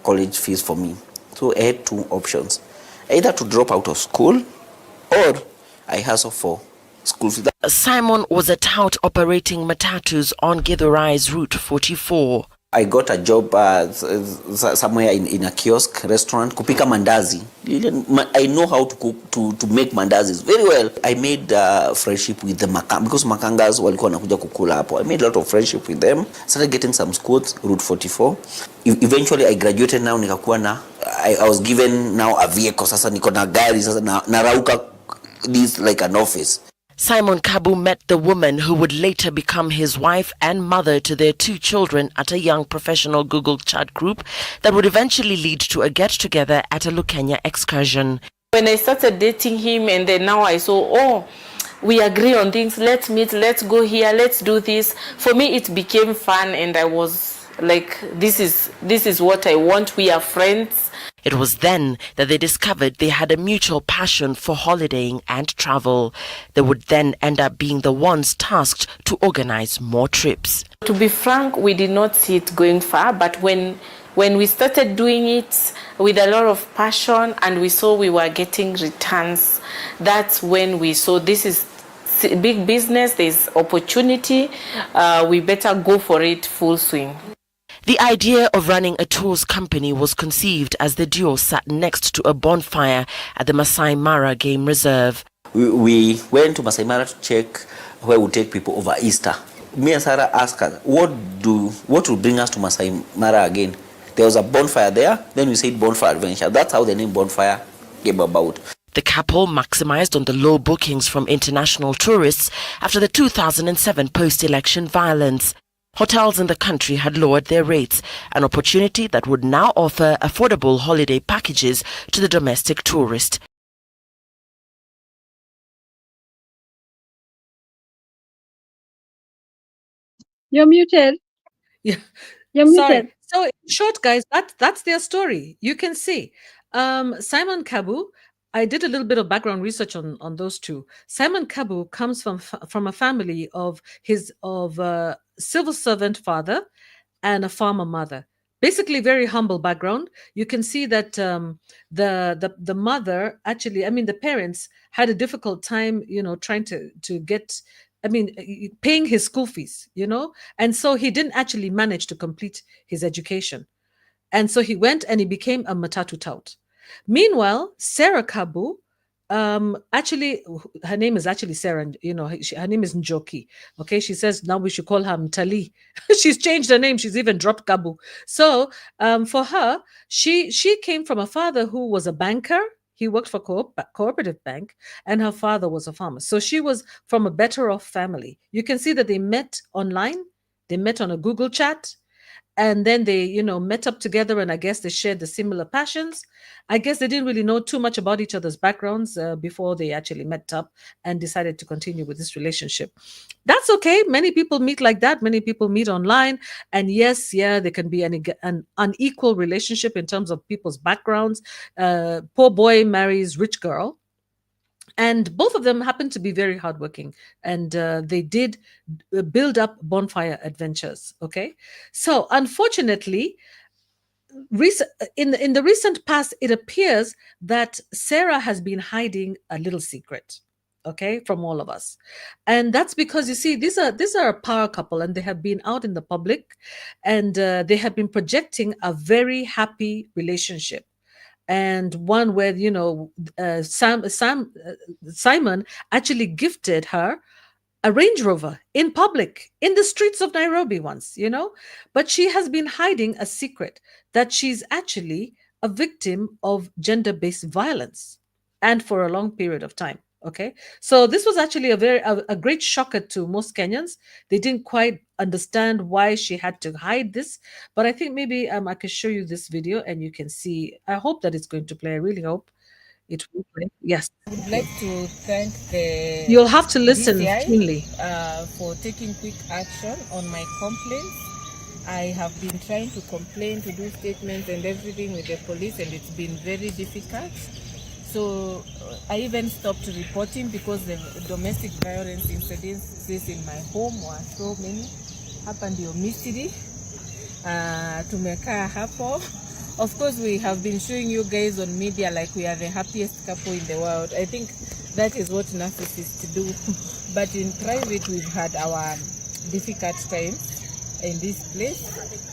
college fees for me. So I had two options, either to drop out of school or I hustle for school fees. Simon was a tout operating matatus on Githurai's Route 44. I got a job somewhere in a kiosk restaurant, kupika mandazi. I know how to cook, to make mandazis very well. I made friendship with the Makanga, because Makangas walikuwa wanakuja kukula hapo. I made a lot of friendship with them. Started getting some schools, Route 44. Eventually I graduated now, nikakuwa na, I was given now a vehicle. Sasa niko na gari, sasa narauka this like an office. Simon Kabu met the woman who would later become his wife and mother to their two children at a young professional Google chat group that would eventually lead to a get-together at a Lukenya excursion. When I started dating him and then now I saw, we agree on things, let's meet, let's go here, let's do this. For me, it became fun and I was like, this is what I want, we are friends. It was then that they discovered they had a mutual passion for holidaying and travel. They would then end up being the ones tasked to organize more trips. To be frank, we did not see it going far, but when we started doing it with a lot of passion and we saw we were getting returns, that's when we saw this is big business, there's opportunity, we better go for it full swing. The idea of running a tours company was conceived as the duo sat next to a bonfire at the Masai Mara Game Reserve. We went to Masai Mara to check where we take people over Easter. Me and Sarah asked her, what will bring us to Masai Mara again? There was a bonfire there, then we said Bonfire Adventure. That's how the name Bonfire came about. The couple maximized on the low bookings from international tourists after the 2007 post-election violence. Hotels in the country had lowered their rates, an opportunity that would now offer affordable holiday packages to the domestic tourist. You're muted. Yeah. You're Sorry. muted. So in short, guys, that's their story. You can see. Simon Kabu, I did a little bit of background research on those two. Simon Kabu comes from a family of civil servant father and a farmer mother. Basically, very humble background. You can see that the mother actually, I mean, the parents had a difficult time, trying to get, I mean, paying his school fees, and so he didn't actually manage to complete his education. And so he went and he became a matatu tout. Meanwhile, Sarah Kabu, actually, her name is actually Sarah, her name is Njoki. Okay, she says now we should call her Mtali. She's changed her name. She's even dropped Kabu. So for her, she came from a father who was a banker. He worked for cooperative bank, and her father was a farmer. So she was from a better off family. You can see that they met online. They met on a Google chat. And then they, met up together, and I guess they shared the similar passions. I guess they didn't really know too much about each other's backgrounds before they actually met up and decided to continue with this relationship. That's okay. Many people meet like that. Many people meet online. And yes, there can be an unequal relationship in terms of people's backgrounds. Poor boy marries rich girl. And both of them happened to be very hardworking, and they did build up bonfire adventures. Okay, so unfortunately, in the recent past, it appears that Sarah has been hiding a little secret, okay, from all of us, and that's because you see, these are a power couple, and they have been out in the public, and they have been projecting a very happy relationship, and one where Simon actually gifted her a Range Rover in public in the streets of Nairobi once, but she has been hiding a secret that she's actually a victim of gender-based violence, and for a long period of time. Okay, so this was actually a great shocker to most Kenyans. They didn't quite understand why she had to hide this, but I think maybe I can show you this video and you can see. I hope that it's going to play. I really hope it will play. Yes. I would like to thank the You'll have to listen DCI, keenly. for taking quick action on my complaints. I have been trying to complain, to do statements and everything with the police, and it's been very difficult. So I even stopped reporting because the domestic violence incidents in my home were so many. Hapa ndio Misri, tumekaa hapo. Of course, we have been showing you guys on media like we are the happiest couple in the world. I think that is what narcissists do. But in private, we've had our difficult times in this place.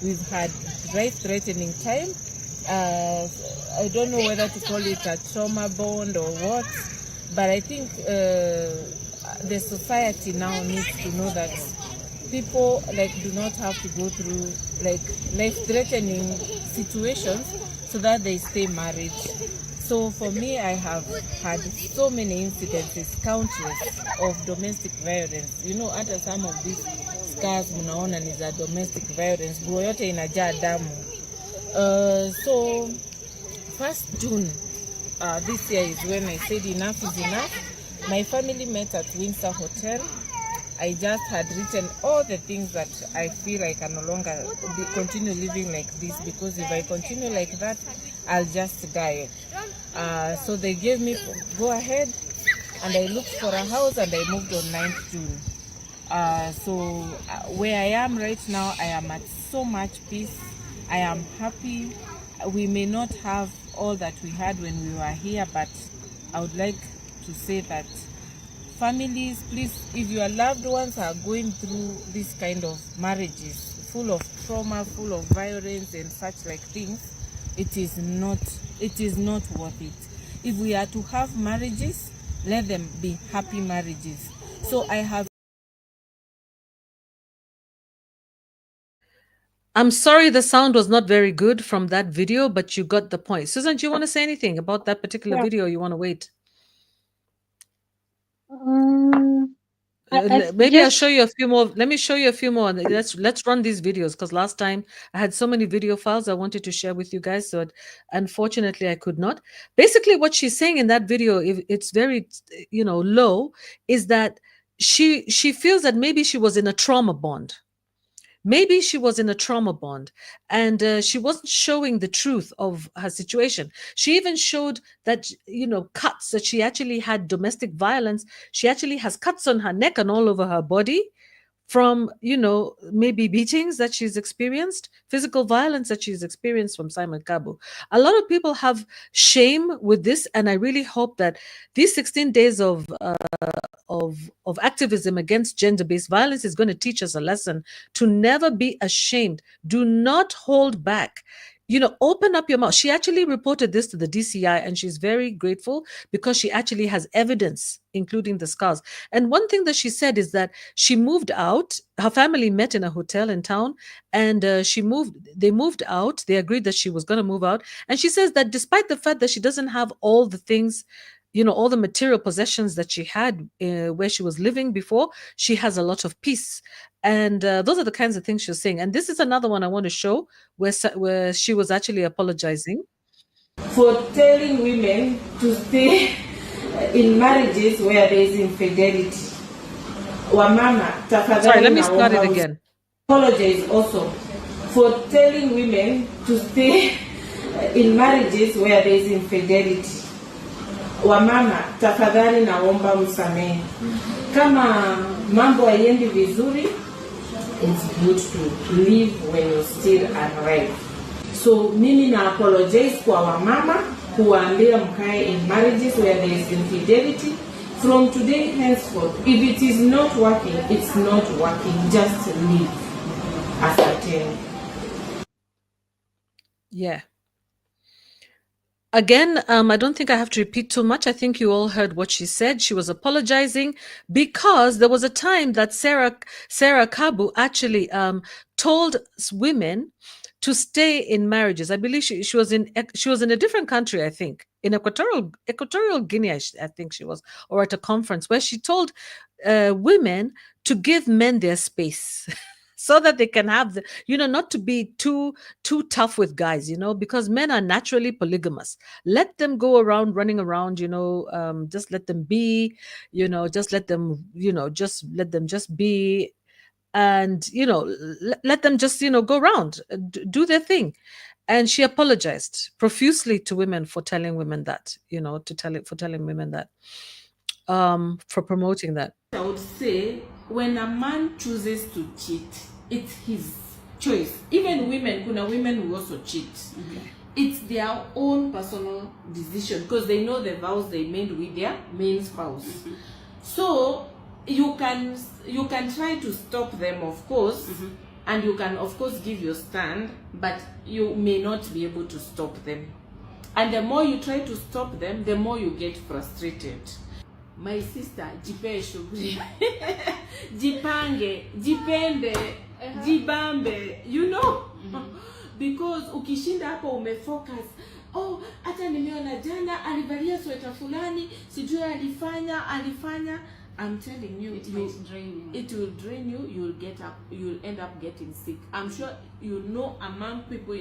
We've had life-threatening time. I don't know whether to call it a trauma bond or what, but I think the society now needs to know that people do not have to go through life-threatening situations so that they stay married. So for me, I have had so many incidences, countless, of domestic violence. Hata some of these scars mnaona ni za domestic violence, nguo yote inajaa damu. So 1st June this year is when I said enough is enough. My family met at Windsor Hotel. I just had written all the things that I feel I can no longer continue living like this, because if I continue like that, I'll just die. So they gave me go ahead, and I looked for a house, and I moved on 9th June. So where I am right now, I am at so much peace. I am happy. We may not have all that we had when we were here, but I would like to say that families, please, if your loved ones are going through this kind of marriages full of trauma, full of violence and such like things, it is not worth it. If we are to have marriages, let them be happy marriages. So I have I'm sorry the sound was not very good from that video, but you got the point. Susan, do you want to say anything about that particular Yeah. video, or you want to wait? I Maybe I'll just show you a few more. Let me show you a few more. Let's run these videos, because last time I had so many video files I wanted to share with you guys, so unfortunately I could not. Basically, what she's saying in that video, if it's very low, is that she feels that maybe she was in a trauma bond. Maybe she was in a trauma bond, and she wasn't showing the truth of her situation. She even showed that, cuts, that she actually had domestic violence. She actually has cuts on her neck and all over her body from, maybe beatings that she's experienced, physical violence that she's experienced from Simon Kabu. A lot of people have shame with this, and I really hope that these 16 days of activism against gender-based violence is going to teach us a lesson to never be ashamed. Do not hold back. Open up your mouth. She actually reported this to the DCI, and she's very grateful because she actually has evidence, including the scars. And one thing that she said is that she moved out. Her family met in a hotel in town, and they moved out. They agreed that she was going to move out. And she says that despite the fact that she doesn't have all the things, all the material possessions that she had where she was living before, she has a lot of peace. And those are the kinds of things she's saying. And this is another one I want to show where she was actually apologizing for telling women to stay in marriages where there is infidelity. Wamama, tafadhali. Sorry, let me start it again. Apologize also for telling women to stay in marriages where there is infidelity. Wamama, tafadhali naomba msamehe. Kama mambo haiendi vizuri, it's good to leave when you're still alive. So mimi na apologize kwa wamama kuwaambia mkae in marriages where there is infidelity. From today henceforth, if it is not working, it's not working. Just leave. Asanteni. Yeah. Again, I don't think I have to repeat too much. I think you all heard what she said. She was apologizing because there was a time that Sarah Kabu actually told women to stay in marriages. I believe she was in a different country, I think, in Equatorial Guinea, I think she was, or at a conference where she told women to give men their space. So that they can have not to be too tough with guys, because men are naturally polygamous. Let them go around running around, just let them be, just let them, just be, and let them just go around, do their thing. And she apologized profusely to women for telling women that, for telling women that, for promoting that. I would say when a man chooses to cheat, it's his choice. Even women, kuna women who also cheat. Okay. It's their own personal decision because they know the vows they made with their main spouse. Mm-hmm. So you can try to stop them, of course, mm-hmm. and you can of course give your stand, but you may not be able to stop them. And the more you try to stop them, the more you get frustrated. My sister, jipe shughuli. Jipange, jipende, jibambe, because ukishinda hapo umefocus. Oh, hata nimeona jana alivalia sweta fulani, sijui alifanya. I'm telling you, it will drain you. You'll end up getting sick. I'm sure among people.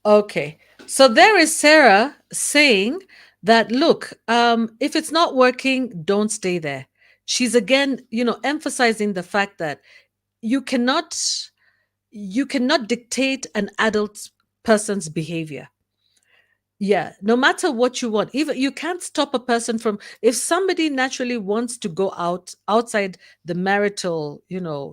Okay, so there is Sarah saying that, look, if it's not working, don't stay there. She's again, emphasizing the fact that you cannot dictate an adult person's behavior. Yeah, no matter what you want, even you can't stop a person from, if somebody naturally wants to go outside the marital,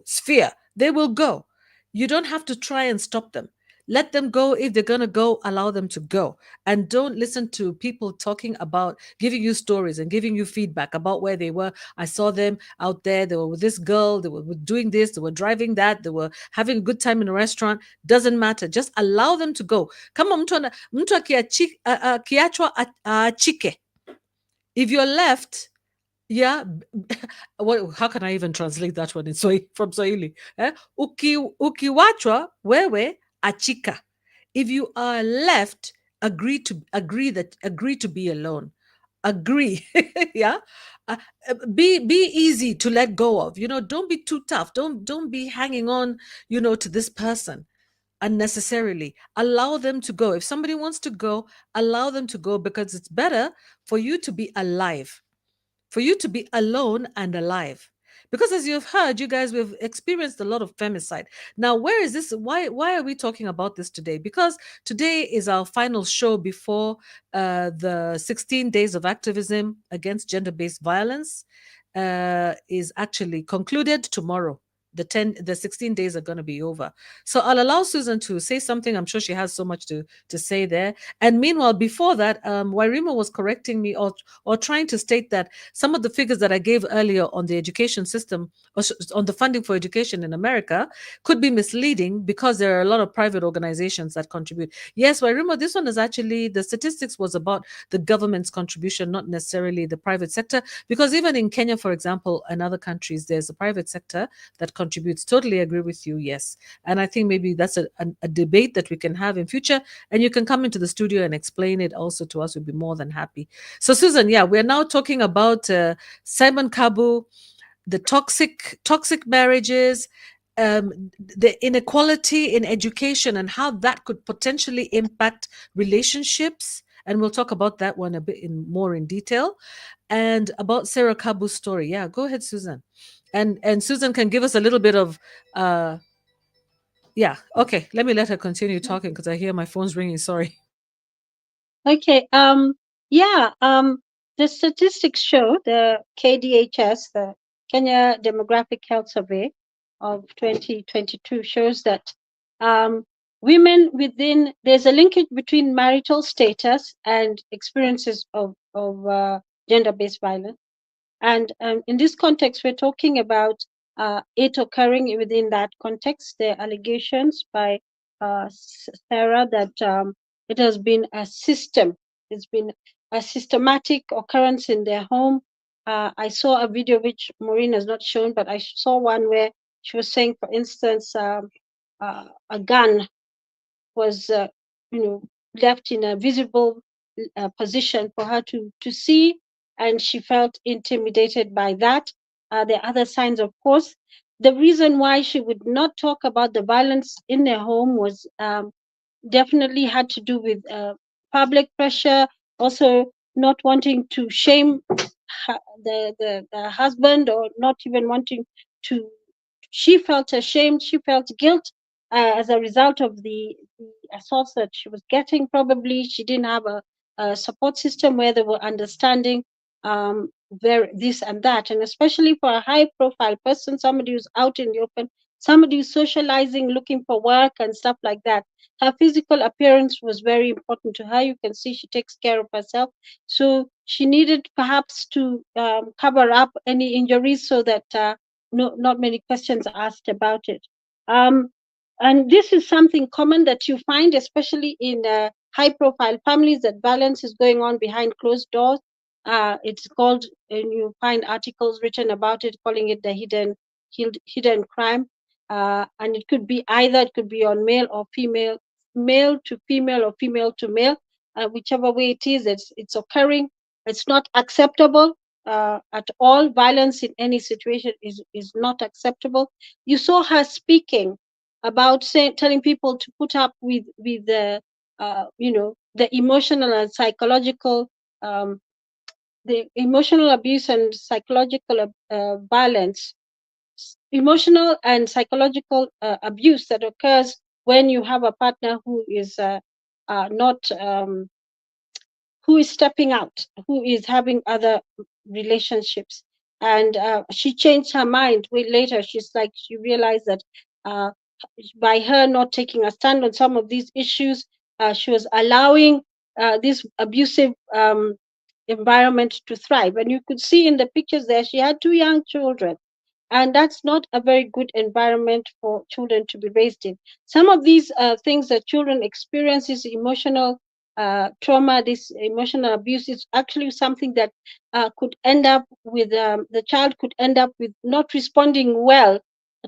sphere, they will go. You don't have to try and stop them. Let them go. If they're going to go, allow them to go. And don't listen to people talking about giving you stories and giving you feedback about where they were. I saw them out there. They were with this girl. They were doing this. They were driving that. They were having a good time in a restaurant. Doesn't matter. Just allow them to go. Kama mtu akiachwa achike. If you're left, yeah, how can I even translate that one in from Swahili? Ukiwachwa wewe achika. If you are left, agree to be alone. Agree, yeah. Uh, be easy to let go of. Don't be too tough. Don't be hanging on, to this person unnecessarily. Allow them to go. If somebody wants to go, allow them to go, because it's better for you to be alive, for you to be alone and alive. Because as you've heard, you guys, we've experienced a lot of femicide. Now, where is this? Why are we talking about this today? Because today is our final show before the 16 days of activism against gender-based violence is actually concluded tomorrow. The 16 days are going to be over. So I'll allow Susan to say something. I'm sure she has so much to say there. And meanwhile, before that, Wairima was correcting me or trying to state that some of the figures that I gave earlier on the education system, or on the funding for education in America, could be misleading because there are a lot of private organizations that contribute. Yes, Wairima, this one is actually, the statistics was about the government's contribution, not necessarily the private sector, because even in Kenya, for example, and other countries, there's a private sector that contributes. Totally agree with you, yes. And I think maybe that's a debate that we can have in future, and you can come into the studio and explain it also to us. We'd be more than happy. So Susan, yeah, we're now talking about Simon Kabu, the toxic marriages, the inequality in education, and how that could potentially impact relationships. And we'll talk about that one a bit more in detail, and about Sarah Kabu's story. Yeah, go ahead, Susan. And Susan can give us a little bit of yeah, okay, let me let her continue talking because I hear my phone's ringing. Sorry. Okay. Yeah. The statistics show, the KDHS, the Kenya Demographic Health Survey of 2022, shows that women there's a linkage between marital status and experiences of gender-based violence. And in this context, we're talking about it occurring within that context. The allegations by Sarah that it has been a system. It's been a systematic occurrence in their home. I saw a video which Maureen has not shown, but I saw one where she was saying, for instance, a gun was, left in a visible position for her to see, and she felt intimidated by that. The other signs, of course, the reason why she would not talk about the violence in their home was definitely had to do with public pressure, also not wanting to shame the husband, or not even wanting to. She felt ashamed, she felt guilt as a result of the assaults that she was getting. Probably she didn't have a support system where they were understanding this and that. And especially for a high profile person, somebody who's out in the open, somebody who's socializing, looking for work and stuff like that, her physical appearance was very important to her. You can see she takes care of herself. So she needed perhaps to cover up any injuries so that not many questions are asked about it. And this is something common that you find, especially in high-profile families, that violence is going on behind closed doors. It's called, and you find articles written about it, calling it the hidden crime. And it could be either, it could be on male or female, male to female or female to male, whichever way it is, it's occurring. It's not acceptable at all. Violence in any situation is not acceptable. You saw her speaking about telling people to put up with the the emotional and psychological the emotional abuse and psychological violence, emotional and psychological abuse that occurs when you have a partner who is not who is stepping out, who is having other relationships. And she changed her mind way later. She realized that by her not taking a stand on some of these issues, she was allowing this abusive environment to thrive. And you could see in the pictures there, she had two young children. And that's not a very good environment for children to be raised in. Some of these things that children experience, is emotional trauma, this emotional abuse, is actually something that could end up with the child could end up with not responding well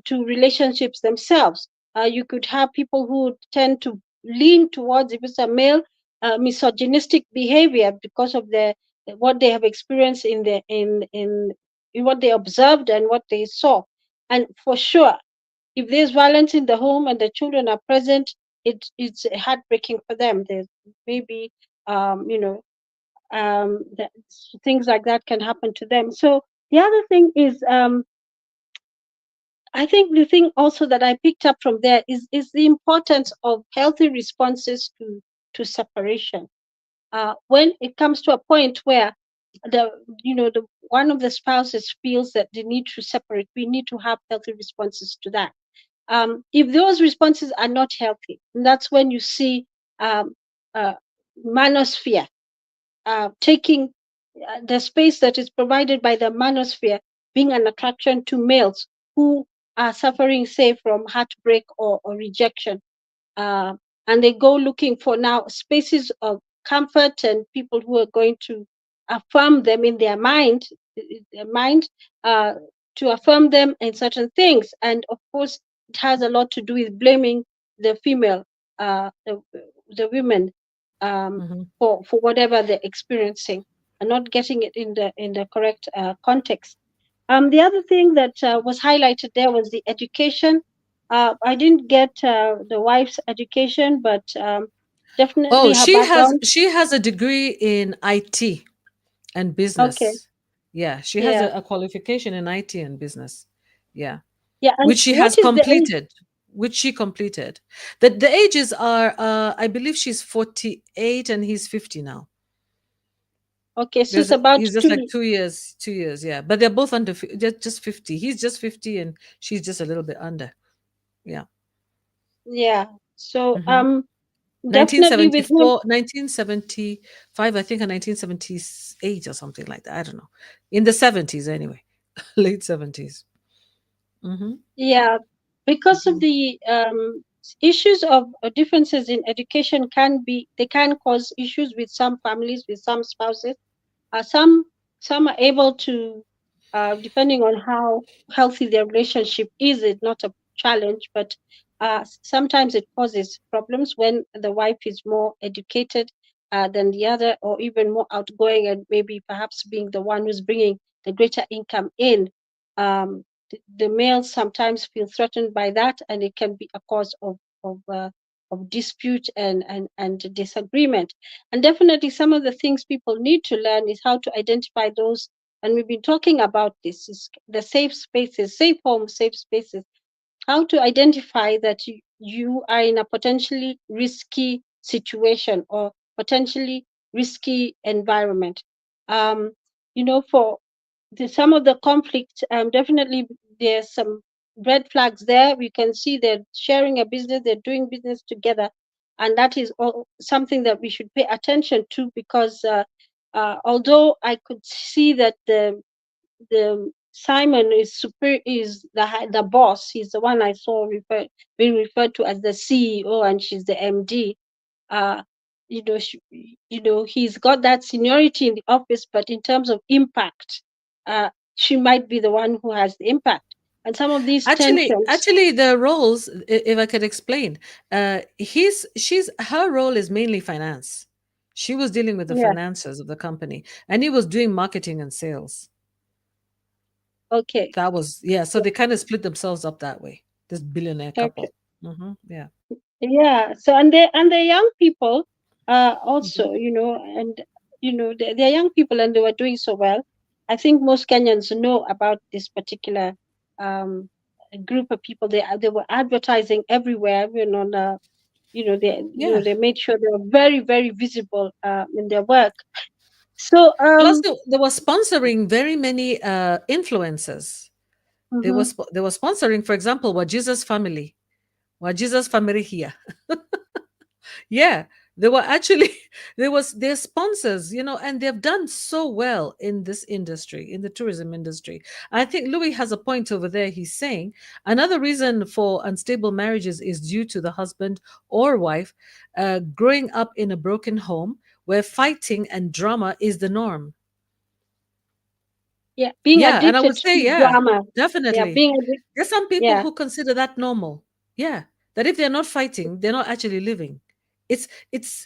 to relationships themselves. You could have people who tend to lean towards, if it's a male, misogynistic behavior because of what they have experienced in what they observed and what they saw. And for sure, if there's violence in the home and the children are present, it's heartbreaking for them. There's maybe that things like that can happen to them. So the other thing is, I think the thing also that I picked up from there is the importance of healthy responses to separation. When it comes to a point where the one of the spouses feels that they need to separate, we need to have healthy responses to that. If those responses are not healthy, that's when you see um, uh, manosphere taking the space that is provided by the manosphere being an attraction to males who are suffering, say, from heartbreak or rejection. Uh, and they go looking for now spaces of comfort and people who are going to affirm them in their mind, uh, to affirm them in certain things. And of course, it has a lot to do with blaming the female, the women, for whatever they're experiencing and not getting it in the correct context. The other thing that was highlighted there was the education. I didn't get the wife's education, but Oh, definitely her background. she has a degree in IT and Okay, business. Yeah, she has yeah, a qualification in IT and business. Yeah, yeah. And which she what has is the age? completed. Which she completed. The ages are, I believe she's 48 and he's 50 now. Okay, so it's about He's just like 2. 2 years, 2 years, yeah. But they're both under just 50. He's just 50 and she's just a little bit under. Yeah. Yeah. So hmm definitely with him. 1974, 1975, I think, or 1978 or something like that. I don't know. In the 70s, anyway, late 70s. hmm Yeah, because of hmm the issues of differences in education, they can cause issues with some families, with some spouses. Some are able to, depending on how healthy their relationship is, it's not a challenge, but sometimes it causes problems when the wife is more educated than the other, or even more outgoing, and maybe perhaps being the one who's bringing the greater income in. The males sometimes feel threatened by that, and it can be a cause of dispute and disagreement. And definitely, some of the things people need to learn is how to identify those. And we've been talking about this: is the safe spaces, safe homes, safe spaces. How to identify that you are in a potentially risky situation or potentially risky environment. Um, for some of the conflict, definitely there's some red flags there. We can see they're sharing a business, they're doing business together, and that is something that we should pay attention to, because although I could see that the Simon is the boss. He's the one I saw being referred to as the CEO, and she's the MD. Uh, he's got that seniority in the office, but in terms of impact, she might be the one who has the impact. And some of these tensions. Actually, the roles, if I could explain, she's her role is mainly finance. She was dealing with the Yeah. finances of the company, and he was doing marketing and sales. Okay. That was, yeah. So they kind of split themselves up that way. This billionaire Okay. couple. Yeah. Yeah. So and they're young people, Mhm. also, and they're young people and they were doing so well. I think most Kenyans know about this particular um group of people. They were advertising everywhere, Yeah. they made sure they were very, very visible in their work. So Plus, they were sponsoring very many influencers. mhm, They were sponsoring, for example, what Jesus family. Well, Jesus family here. Yeah, they were actually their sponsors, and they've done so well in this industry, in the tourism industry. I think Louis has a point over there. He's saying another reason for unstable marriages is due to the husband or wife growing up in a broken home where fighting and drama is the norm. Yeah, being Yeah, and I addicted would say, to yeah, drama. Yeah, definitely. being addicted. There's some people Yeah, who consider that normal. Yeah, that if they're not fighting, they're not actually living. It's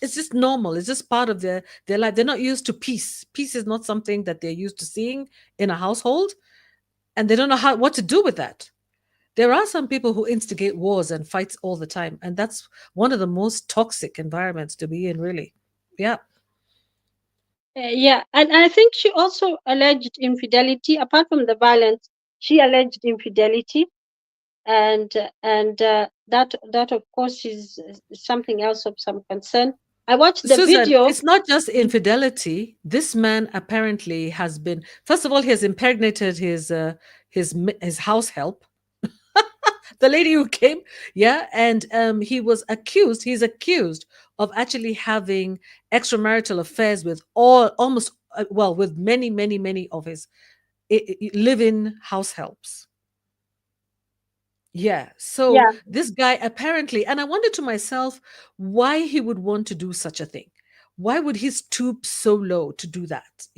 just normal. It's just part of their life. They're not used to peace. Peace is not something that they're used to seeing in a household, and they don't know what to do with that. There are some people who instigate wars and fights all the time, and that's one of the most toxic environments to be in, really. Yeah. yeah, and I think she also alleged infidelity. Apart from the violence, she alleged infidelity, and that of course is something else of some concern. I watched the Susan, video. it's not just infidelity. This man apparently has been. First of all, he has impregnated his house help, the lady who came. Yeah, and he's accused of actually having extramarital affairs with almost well, with many of his live-in house helps. Yeah. So Yeah, this guy apparently, and I wondered to myself why he would want to do such a thing. Why would he stoop so low to do that?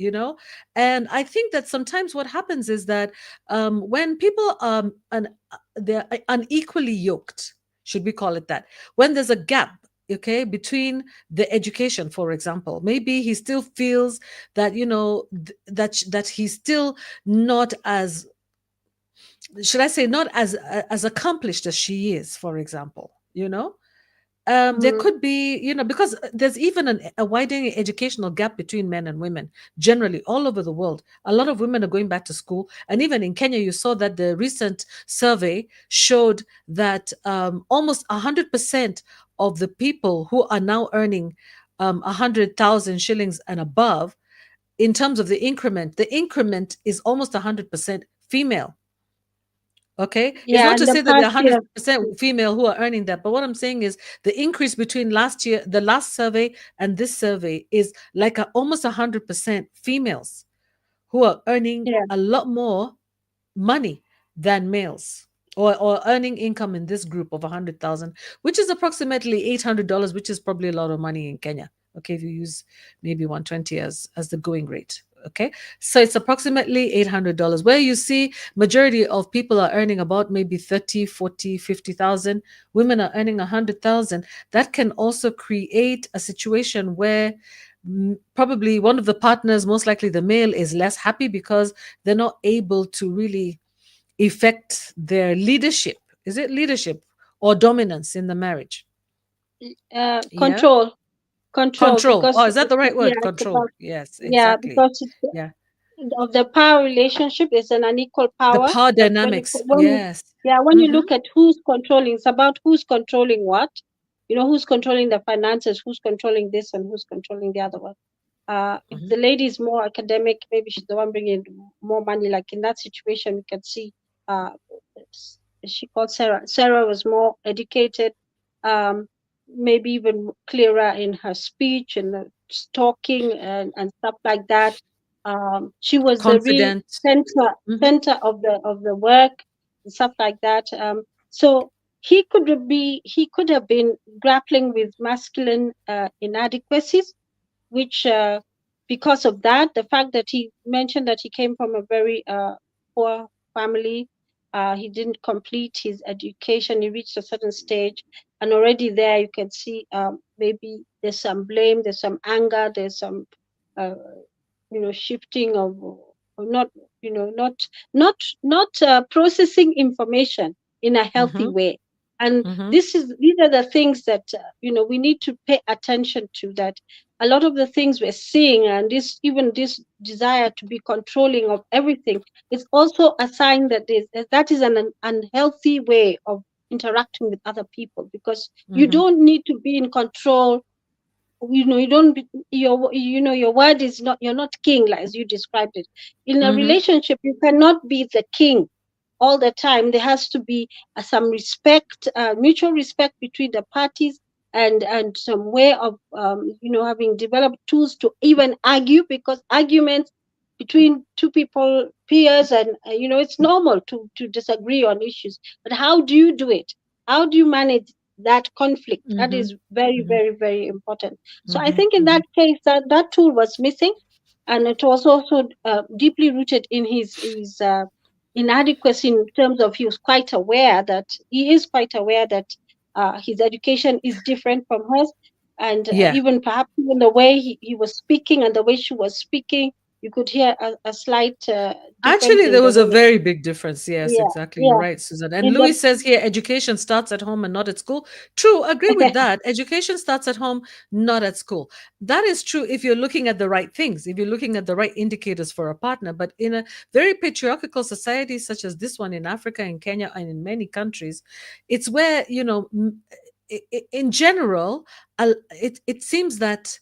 And I think that sometimes what happens is that when people they're unequally yoked, should we call it that? When there's a gap, okay, between the education, for example, maybe he still feels that that he's still not as, should I say, not as accomplished as she is, for example. There mm, could be, because there's even a widening educational gap between men and women generally all over the world. A lot of women are going back to school, and even in Kenya, you saw that the recent survey showed that almost 100% of the people who are now earning 100,000 shillings and above, in terms of the increment is almost 100% female. Okay, it's yeah, not and to the say that there are past year. 100% female who are earning that, but what I'm saying is the increase between the last survey and this survey is like almost 100% females who are earning Yeah, a lot more money than males, or earning income in this group of 100,000, which is approximately $800, which is probably a lot of money in Kenya. Okay, if you use maybe 120 as the going rate. Okay, so it's approximately $800, where you see majority of people are earning about maybe 30, 40, 50,000. Women are earning 100,000. That can also create a situation where probably one of the partners, most likely the male, is less happy because they're not able to really effect their leadership. Is it leadership or dominance in the marriage? Yeah. control, control, Control. because Oh, is that the right yeah, word? it's Control. about, Yes, yeah, exactly. because it's Yeah. of the power relationship is an unequal The power. power But dynamics. when you, Yes. yeah, when you Mm-hmm. look at who's controlling, it's about who's controlling what. Who's controlling the finances, who's controlling this, and who's controlling the other one. If Mm-hmm. the lady is more academic, maybe she's the one bringing more money. Like in that situation, we can see uh, she called Sarah. Sarah was more educated, um, maybe even clearer in her speech and talking and stuff like that. She was the real Confident. center Mm-hmm. center of the work and stuff like that. So he could have been grappling with masculine inadequacies, which because of that, the fact that he mentioned that he came from a very poor family, he didn't complete his education, he reached a certain stage, and already there you can see maybe there's some blame, there's some anger, there's some uh, shifting of not processing information in a healthy Mm-hmm. way. And Mm-hmm. these are the things that we need to pay attention to, that a lot of the things we're seeing, and this desire to be controlling of everything, is also a sign that that is an unhealthy way of interacting with other people, because you Mm-hmm. don't need to be in control. You don't your word is not, you're not king, like as you described it. In a Mm-hmm. relationship, you cannot be the king all the time. There has to be some respect, mutual respect between the parties, and some way of having developed tools to even argue, because arguments between two people, peers, and it's normal to disagree on issues. But how do you do it? How do you manage that conflict? That Mm-hmm. is very, Mm-hmm. very, very important. So I Mm-hmm. think in Mm-hmm. that case, that tool was missing, and it was also deeply rooted in his inadequacy, in terms of he is quite aware that his education is different from hers, and Yeah. even perhaps even the way he was speaking and the way she was speaking, you could hear a slight difference Actually, in there the was a way. very big difference. Yes, Yeah, exactly. You're yeah. right, Susan. And In Louis the says here, education starts at home and not at school. True, agree with that. Education starts at home, not at school. That is true if you're looking at the right things, if you're looking at the right indicators for a partner. But in a very patriarchal society such as this one in Africa, in Kenya, and in many countries, it's where, in general, it seems that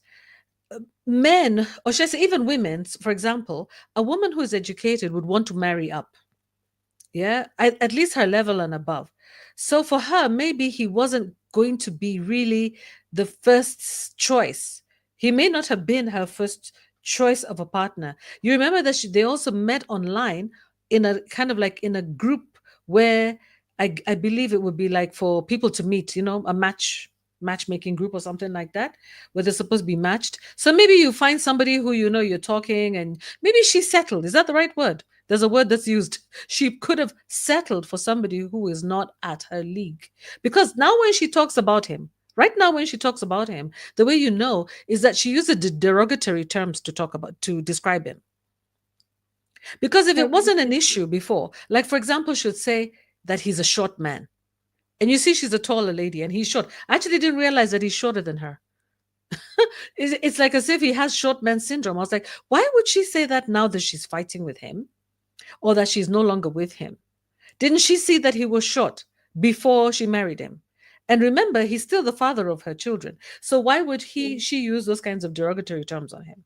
men, or should I say even women, for example, a woman who is educated would want to marry up, yeah, at least her level and above. So for her, maybe he wasn't going to be really the first choice. He may not have been her first choice of a partner. You remember that they also met online in a kind of like in a group where I believe it would be like for people to meet, a matchmaking group or something like that, where they're supposed to be matched. So maybe you find somebody who you're talking, and maybe she's settled. Is that the right word? There's a word that's used. She could have settled for somebody who is not at her league. Because now when she talks about him, right now when she talks about him, the way you know is that she uses derogatory terms to describe him. Because if it wasn't an issue before, like for example, she'd say that he's a short man. And you see she's a taller lady and he's short. I actually didn't realize that he's shorter than her. It's like as if he has short man syndrome. I was like, why would she say that now that she's fighting with him or that she's no longer with him? Didn't she see that he was short before she married him? And remember, he's still the father of her children. So why would she use those kinds of derogatory terms on him?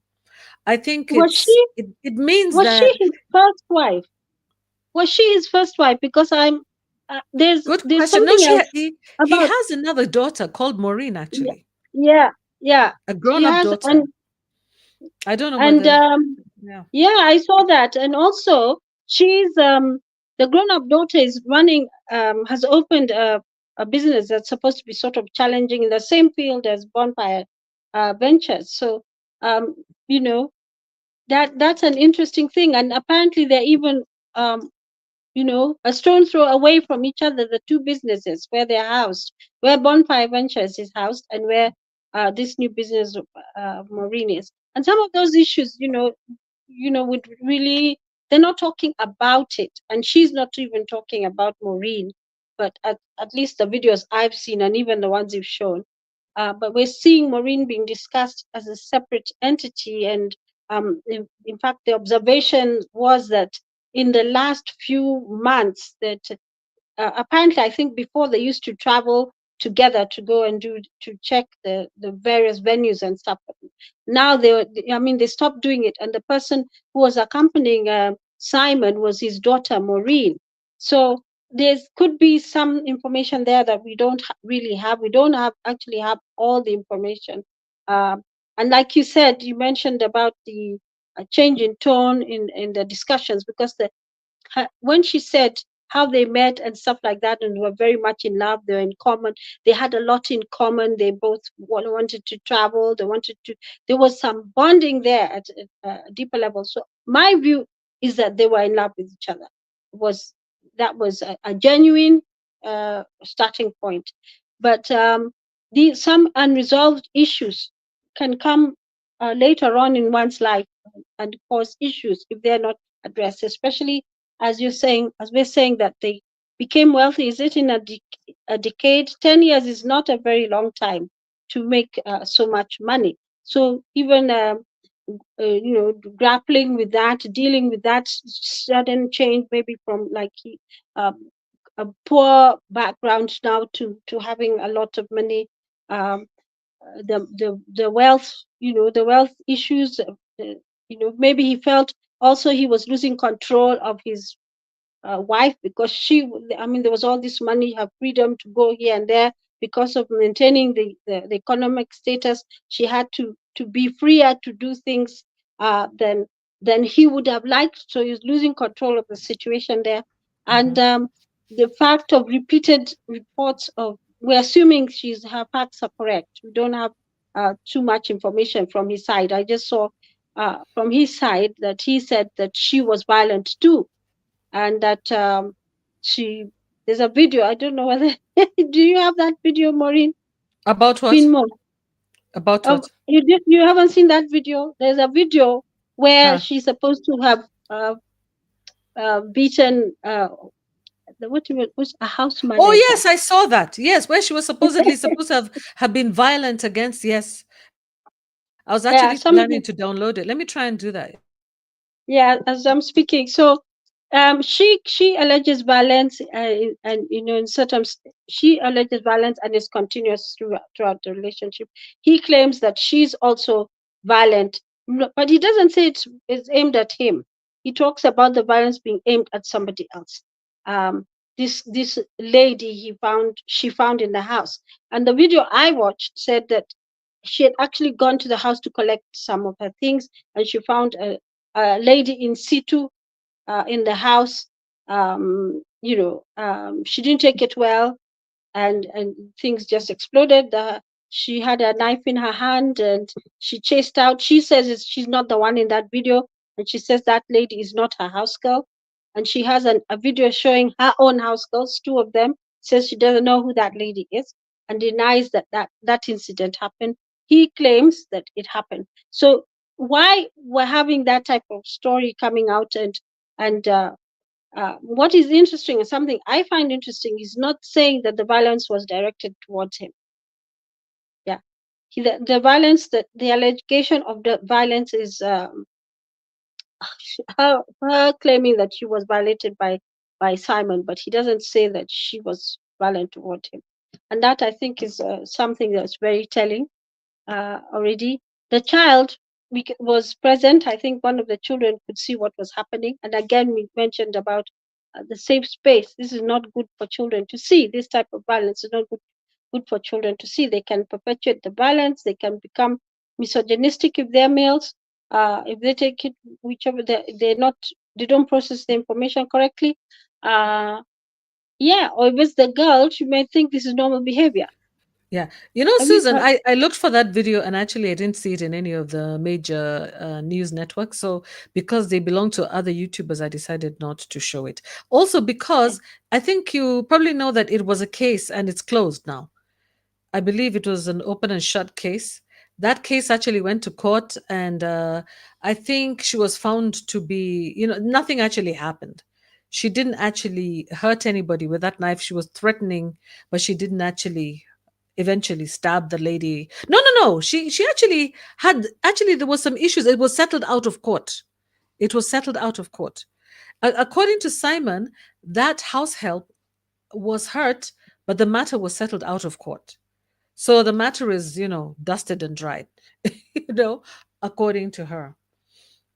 I think was she it means was she that. his first wife? Was she his first wife? Because Good there's question. No, something else he about. has another daughter called Maureen, Yeah, actually, yeah, yeah. a She grown-up has, daughter. I don't know and whether. Yeah. yeah, I saw that. And also she's the grown-up daughter is running has opened a business that's supposed to be sort of challenging in the same field as Bonfire Ventures. So um, you know that's an interesting thing. And apparently they're even um, a stone throw away from each other, the two businesses where they're housed, where Bonfire Ventures is housed and where this new business Maureen is. And some of those issues, would really, they're not talking about it. And she's not even talking about Maureen, but at least the videos I've seen and even the ones you've shown. But we're seeing Maureen being discussed as a separate entity. And in fact, the observation was that in the last few months that apparently I think before they used to travel together to go and to check the various venues and stuff. Now they stopped doing it, and the person who was accompanying Simon was his daughter Maureen. So there could be some information there that we don't really have. We don't actually have all the information. And like you said, you mentioned about the change in tone in the discussions, because when she said how they met and stuff like that and were very much in love, they were in common, they had a lot in common, they both wanted to travel, there was some bonding there at a deeper level. So my view is that they were in love with each other. That was a genuine starting point. But some unresolved issues can come later on in one's life and cause issues if they're not addressed, especially as we're saying that they became wealthy. Is it in a decade? 10 years is not a very long time to make so much money. So even grappling with that, dealing with that sudden change, maybe from um, a poor background now to having a lot of money, um, the wealth, the wealth issues, maybe he felt also he was losing control of his wife, because I mean, there was all this money, her freedom to go here and there because of maintaining the economic status. She had to be freer to do things than he would have liked. So he's losing control of the situation there. And the fact of repeated reports of, we're assuming her facts are correct. We don't have too much information from his side. I just saw from his side that he said that she was violent too, and that she there's a video. I don't know whether do you have that video, Maureen? About Queen what? Mo. About what? You haven't seen that video? There's a video where Huh. she's supposed to have beaten what's a house Oh manager. yes, I saw that. Yes, where she was supposedly supposed to have been violent against. Yes, I was actually Yeah, planning to somebody. download it. Let me try and do that. Yeah, as I'm speaking. So she alleges violence, and in certain she alleges violence and is continuous throughout the relationship. He claims that she's also violent, but he doesn't say it's aimed at him. He talks about the violence being aimed at somebody else. um this lady she found in the house, and the video I watched said that she had actually gone to the house to collect some of her things, and she found a lady in situ in the house. She didn't take it well, and things just exploded. She had a knife in her hand, and she chased out. She says she's not the one in that video, and she says that lady is not her house girl. And she has a video showing her own house girls, two of them. Says she doesn't know who that lady is, and denies that incident happened. He claims that it happened. So why we're having that type of story coming out, and what is interesting, and something I find interesting, is not saying that the violence was directed towards him. Yeah, the violence, that the allegation of the violence is her claiming that she was violated by Simon, but he doesn't say that she was violent toward him, and that I think is something that's very telling. Already. The child was present. I think one of the children could see what was happening. And again, we mentioned about the safe space. This is not good for children to see. This type of violence is not good for children to see. They can perpetuate the violence. They can become misogynistic if they're males. If they take it, whichever they don't process the information correctly. Yeah, or if it's the girl, she may think this is normal behavior. Yeah. I mean, Susan, I looked for that video and actually I didn't see it in any of the major news networks. So because they belong to other YouTubers, I decided not to show it. Also because I think you probably know that it was a case and it's closed now. I believe it was an open and shut case. That case actually went to court, and I think she was found to be, nothing actually happened. She didn't actually hurt anybody with that knife. She was threatening, but she didn't actually eventually stab the lady. No, no, no. She actually there was some issues. It was settled out of court. It was settled out of court. According to Simon, that house help was hurt, but the matter was settled out of court. So the matter is, dusted and dried, you know, according to her.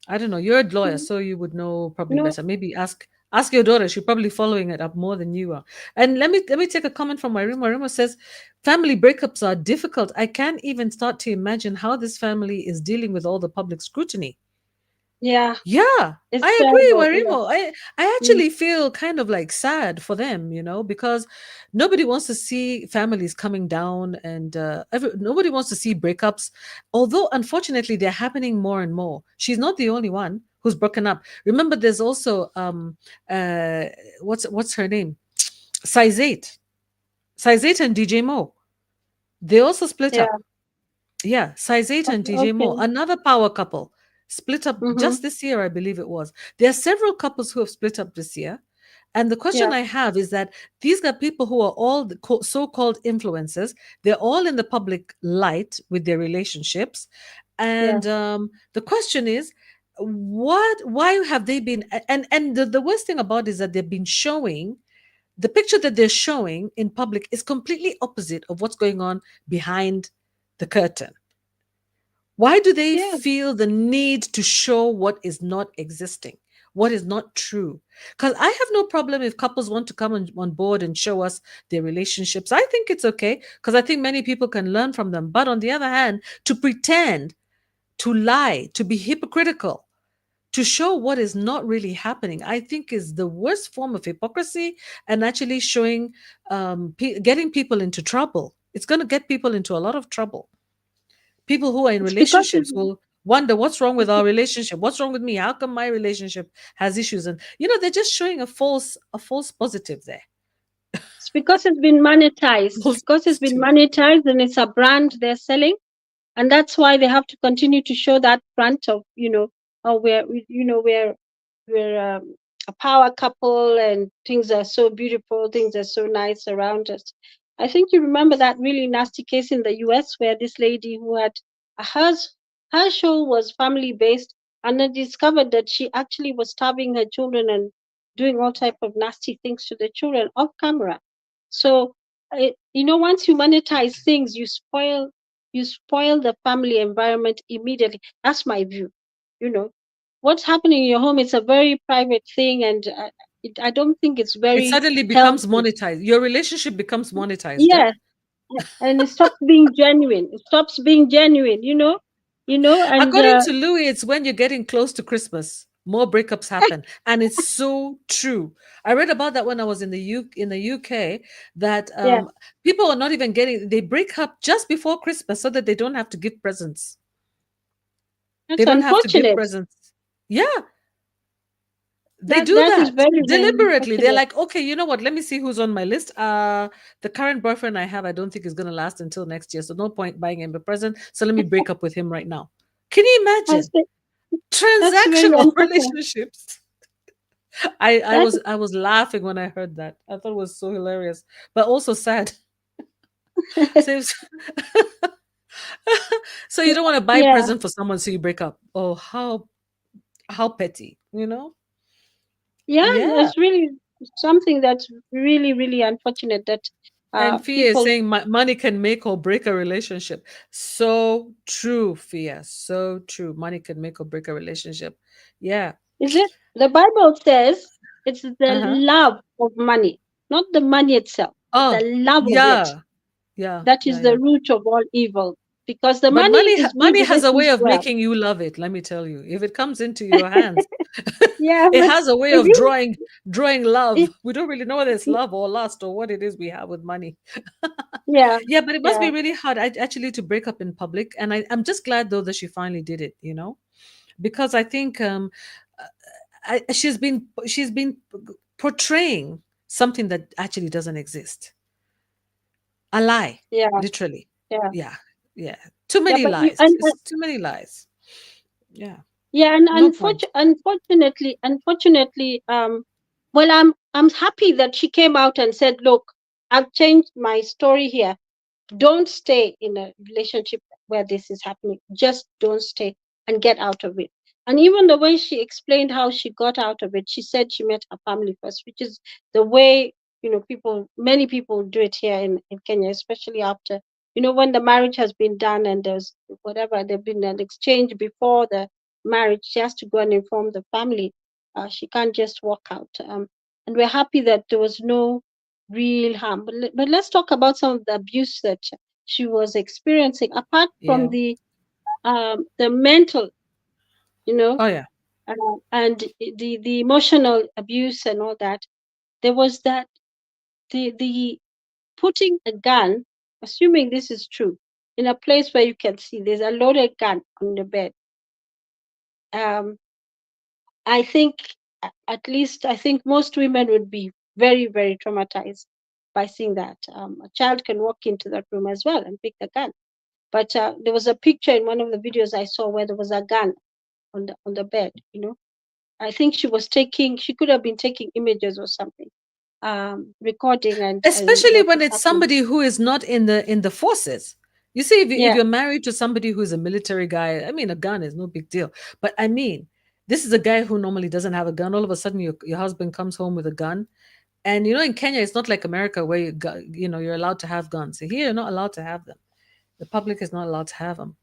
I don't know. You're a lawyer, so you would know probably no, better. Maybe ask your daughter. She's probably following it up more than you are. And let me take a comment from Marima. Marima says, family breakups are difficult. I can't even start to imagine how this family is dealing with all the public scrutiny. yeah, Yeah, it's I agree, terrible. Yeah. Warimo. I Mm. actually feel kind of like sad for them, because nobody wants to see families coming down, and nobody wants to see breakups. Although, unfortunately, they're happening more and more. She's not the only one who's broken up. Remember, there's also uh, what's her name, Size 8, and DJ Mo. They also split Yeah. up. Yeah, Size 8 and DJ Mo, Okay. another power couple, split up Mm-hmm. just this year, I believe it was. There are several couples who have split up this year. And the question Yeah. I have is that these are people who are all the so-called influencers. They're all in the public light with their relationships. Yeah. And the question is, why have they been, and the worst thing about it is that they've been showing, the picture that they're showing in public is completely opposite of what's going on behind the curtain. Why do they Yeah. feel the need to show what is not existing? what is not true. Because I have no problem if couples want to come on board and show us their relationships. I think it's okay because I think many people can learn from them. But on the other hand, to pretend, to lie, to be hypocritical, to show what is not really happening, I think is the worst form of hypocrisy and actually showing, getting people into trouble. It's going to get people into a lot of trouble. People who are in It's because relationships will wonder what's wrong with our relationship. What's wrong with me? How come my relationship has issues? And they're just showing a false positive there. it's been monetized. False Because it's been positive. monetized and it's a brand they're selling, and that's why they have to continue to show that front of, oh, we're a power couple and things are so beautiful, things are so nice around us. I think you remember that really nasty case in the US where this lady who had hers her show was family based, and then discovered that she actually was starving her children and doing all type of nasty things to the children off camera. So once you monetize things, you spoil the family environment immediately. That's my view. You know, what's happening in your home is a very private thing, and I don't think it's It very suddenly becomes healthy. monetized. Your relationship becomes monetized, eh? Yeah, and it stops being genuine. It stops being genuine. And According to Louis, it's when you're getting close to Christmas, more breakups happen, and it's so true. I read about that when I was in the UK. That yeah, people are not even getting. They break up just before Christmas so that they don't have to give presents. They that's don't have to give unfortunate. presents. Yeah, they That do that is that very, very deliberately. They're unfortunate. like, okay, you know what? Let me see who's on my list. The current boyfriend I have, I don't think is going to last until next year. So no point buying him a present. So let me break up with him right now. Can you That's imagine ve- that's very transactional unfortunate. relationships? I That was I was laughing when I heard that. I thought it was so hilarious, but also sad. So, so you don't want to buy a yeah, present for someone, so you break up. Oh, how petty. yeah, Yeah. it's really something that's really, really unfortunate that And Fia is people. saying money can make or break a relationship. So true, Fia. So true. Money can make or break a relationship. Yeah. Is it? The Bible says it's the Uh-huh. love of money, not the money itself, but the Oh, love of it. yeah. Yeah. That Yeah. is the Yeah. root of all evil. Because the But money is good money if has it's a way used of well. making you love it, let me tell you. If it comes into your hands, Yeah, it but has a way if of you, drawing if, love. We don't really know whether it's love or lust or what it is we have with money. yeah, Yeah, but it must yeah, be really hard actually to break up in public. And I'm just glad though that she finally did it. Because I think she's been portraying something that actually doesn't exist. A lie, yeah, literally. yeah, Yeah, yeah. Too yeah. many But you lies. It's too many lies. Yeah, yeah, and no point. unfortunately, well, I'm happy that she came out and said, "Look, I've changed my story here. Don't stay in a relationship where this is happening. Just don't stay and get out of it." And even the way she explained how she got out of it, she said she met her family first, which is the way, many people do it here in Kenya, especially after, when the marriage has been done and there's whatever, there's been an exchange before the marriage. She has to go and inform the family. She can't just walk out. And we're happy that there was no real harm. But let's talk about some of the abuse that she was experiencing, apart from Yeah. the mental, you know, Oh yeah. and the emotional abuse and all that. There was that the putting a gun, assuming this is true, in a place where you can see there's a loaded gun on the bed. Um, I think, at least I think most women would be very, very traumatized by seeing that. A child can walk into that room as well and pick the gun. But there was a picture in one of the videos I saw where there was a gun on the bed. I think she could have been taking images or something, recording and Especially what when was it's happening. somebody who is not in the forces. You see, if Yeah, you're married to somebody who is a military guy, I mean, a gun is no big deal. But I mean, this is a guy who normally doesn't have a gun. All of a sudden, your husband comes home with a gun. And in Kenya, it's not like America where you're allowed to have guns. Here, you're not allowed to have them. The public is not allowed to have them.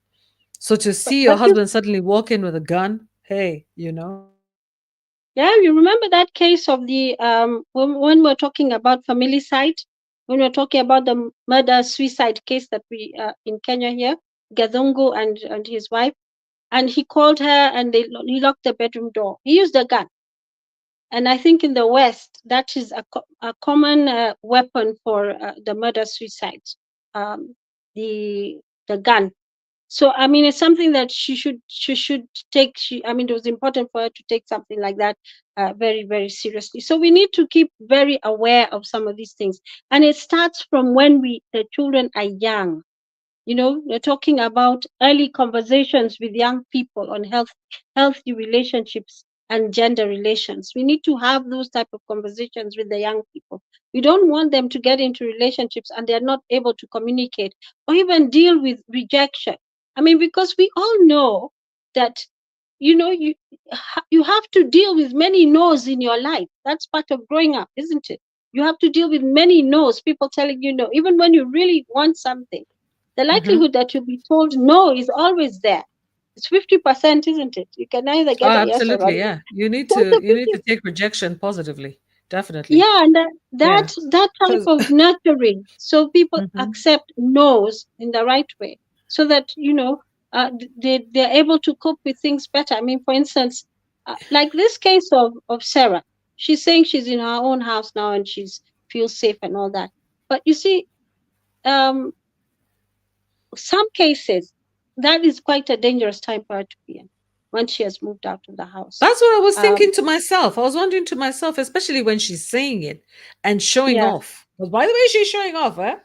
So to but see your but you husband suddenly walk in with a gun, hey. Yeah, you remember that case of the when we're talking about familicide, when we're talking about the murder suicide case that we in Kenya here, Gadhungu and his wife, and he called her and he locked the bedroom door. He used a gun, and I think in the West that is a common weapon for the murder suicide, um, the gun. So I mean, it's something that she should take. I mean, it was important for her to take something like that very very seriously. So we need to keep very aware of some of these things, and it starts from when the children are young. We're talking about early conversations with young people on healthy relationships and gender relations. We need to have those type of conversations with the young people. We don't want them to get into relationships and they're not able to communicate or even deal with rejection. I mean, because we all know that you have to deal with many no's in your life. That's part of growing up, isn't it? You have to deal with many no's, people telling you no, even when you really want something. The Mm-hmm. likelihood that you'll be told no is always there. It's 50%, isn't it? You can either Oh, get a yes or a absolutely. no. Yeah. You need So to the you need 50, to take rejection positively. Definitely. yeah, and that Yeah. that that type Because of nurturing, so people hmm accept no's in the right way, so that they're able to cope with things better. I mean, for instance, like this case of Sarah, she's saying she's in her own house now and she's feels safe and all that. But you see, um, some cases, that is quite a dangerous time for her to be in once she has moved out of the house. that's what I was Um, thinking to myself. I was wondering to myself, especially when she's saying it and showing yeah, off. But by the way, she's showing off, eh?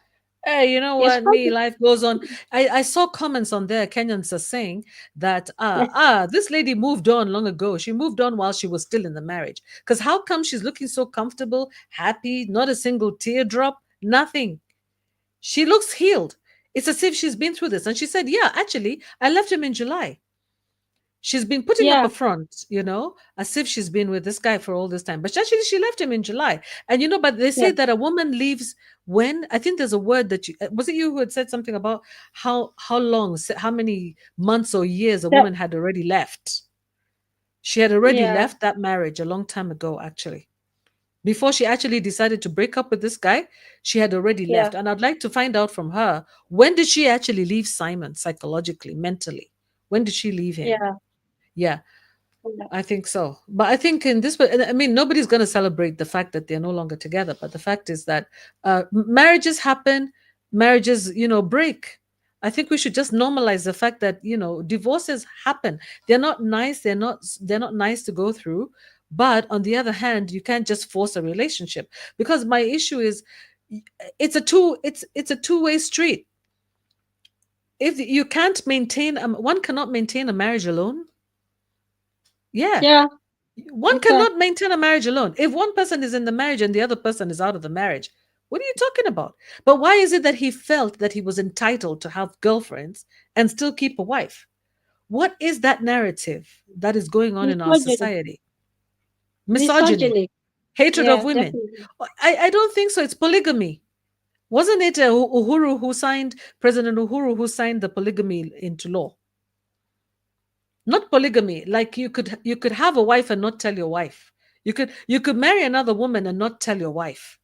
Hey, you know it's what? Me, quite. life goes on. I saw comments on there. Kenyans are saying that this lady moved on long ago. She moved on while she was still in the marriage. Because how come she's looking so comfortable, happy, not a single teardrop, nothing? She looks healed. It's as if she's been through this. And she said, yeah, actually, I left him in July. She's been putting up Yeah, a front, as if she's been with this guy for all this time. But actually, she left him in July. And but they yeah, say that a woman leaves when I think there's a word that was it you who had said something about how long, how many months or years a that, woman had already left. She had already yeah, left that marriage a long time ago, actually. Before she actually decided to break up with this guy, she had already yeah, left. And I'd like to find out from her, when did she actually leave Simon psychologically, mentally? When did she leave him? yeah, Yeah. yeah, I think so. But I think in this, I mean, nobody's going to celebrate the fact that they're no longer together. But the fact is that marriages happen, marriages, break. I think we should just normalize the fact that, divorces happen. They're not nice. They're not nice to go through. But on the other hand, you can't just force a relationship, because my issue is it's a two-way street. If you can't maintain, one cannot maintain a marriage alone. Yeah, yeah. one You can. cannot maintain a marriage alone. If one person is in the marriage and the other person is out of the marriage, what are you talking about? But why is it that he felt that he was entitled to have girlfriends and still keep a wife? What is that narrative that is going on in our Misogyny, society? Misogyny, misogyny. hatred of Yeah, women. definitely. I don't think so. It's polygamy. Wasn't it President Uhuru who signed the polygamy into law? Not polygamy, like you could have a wife and not tell your wife. You could marry another woman and not tell your wife.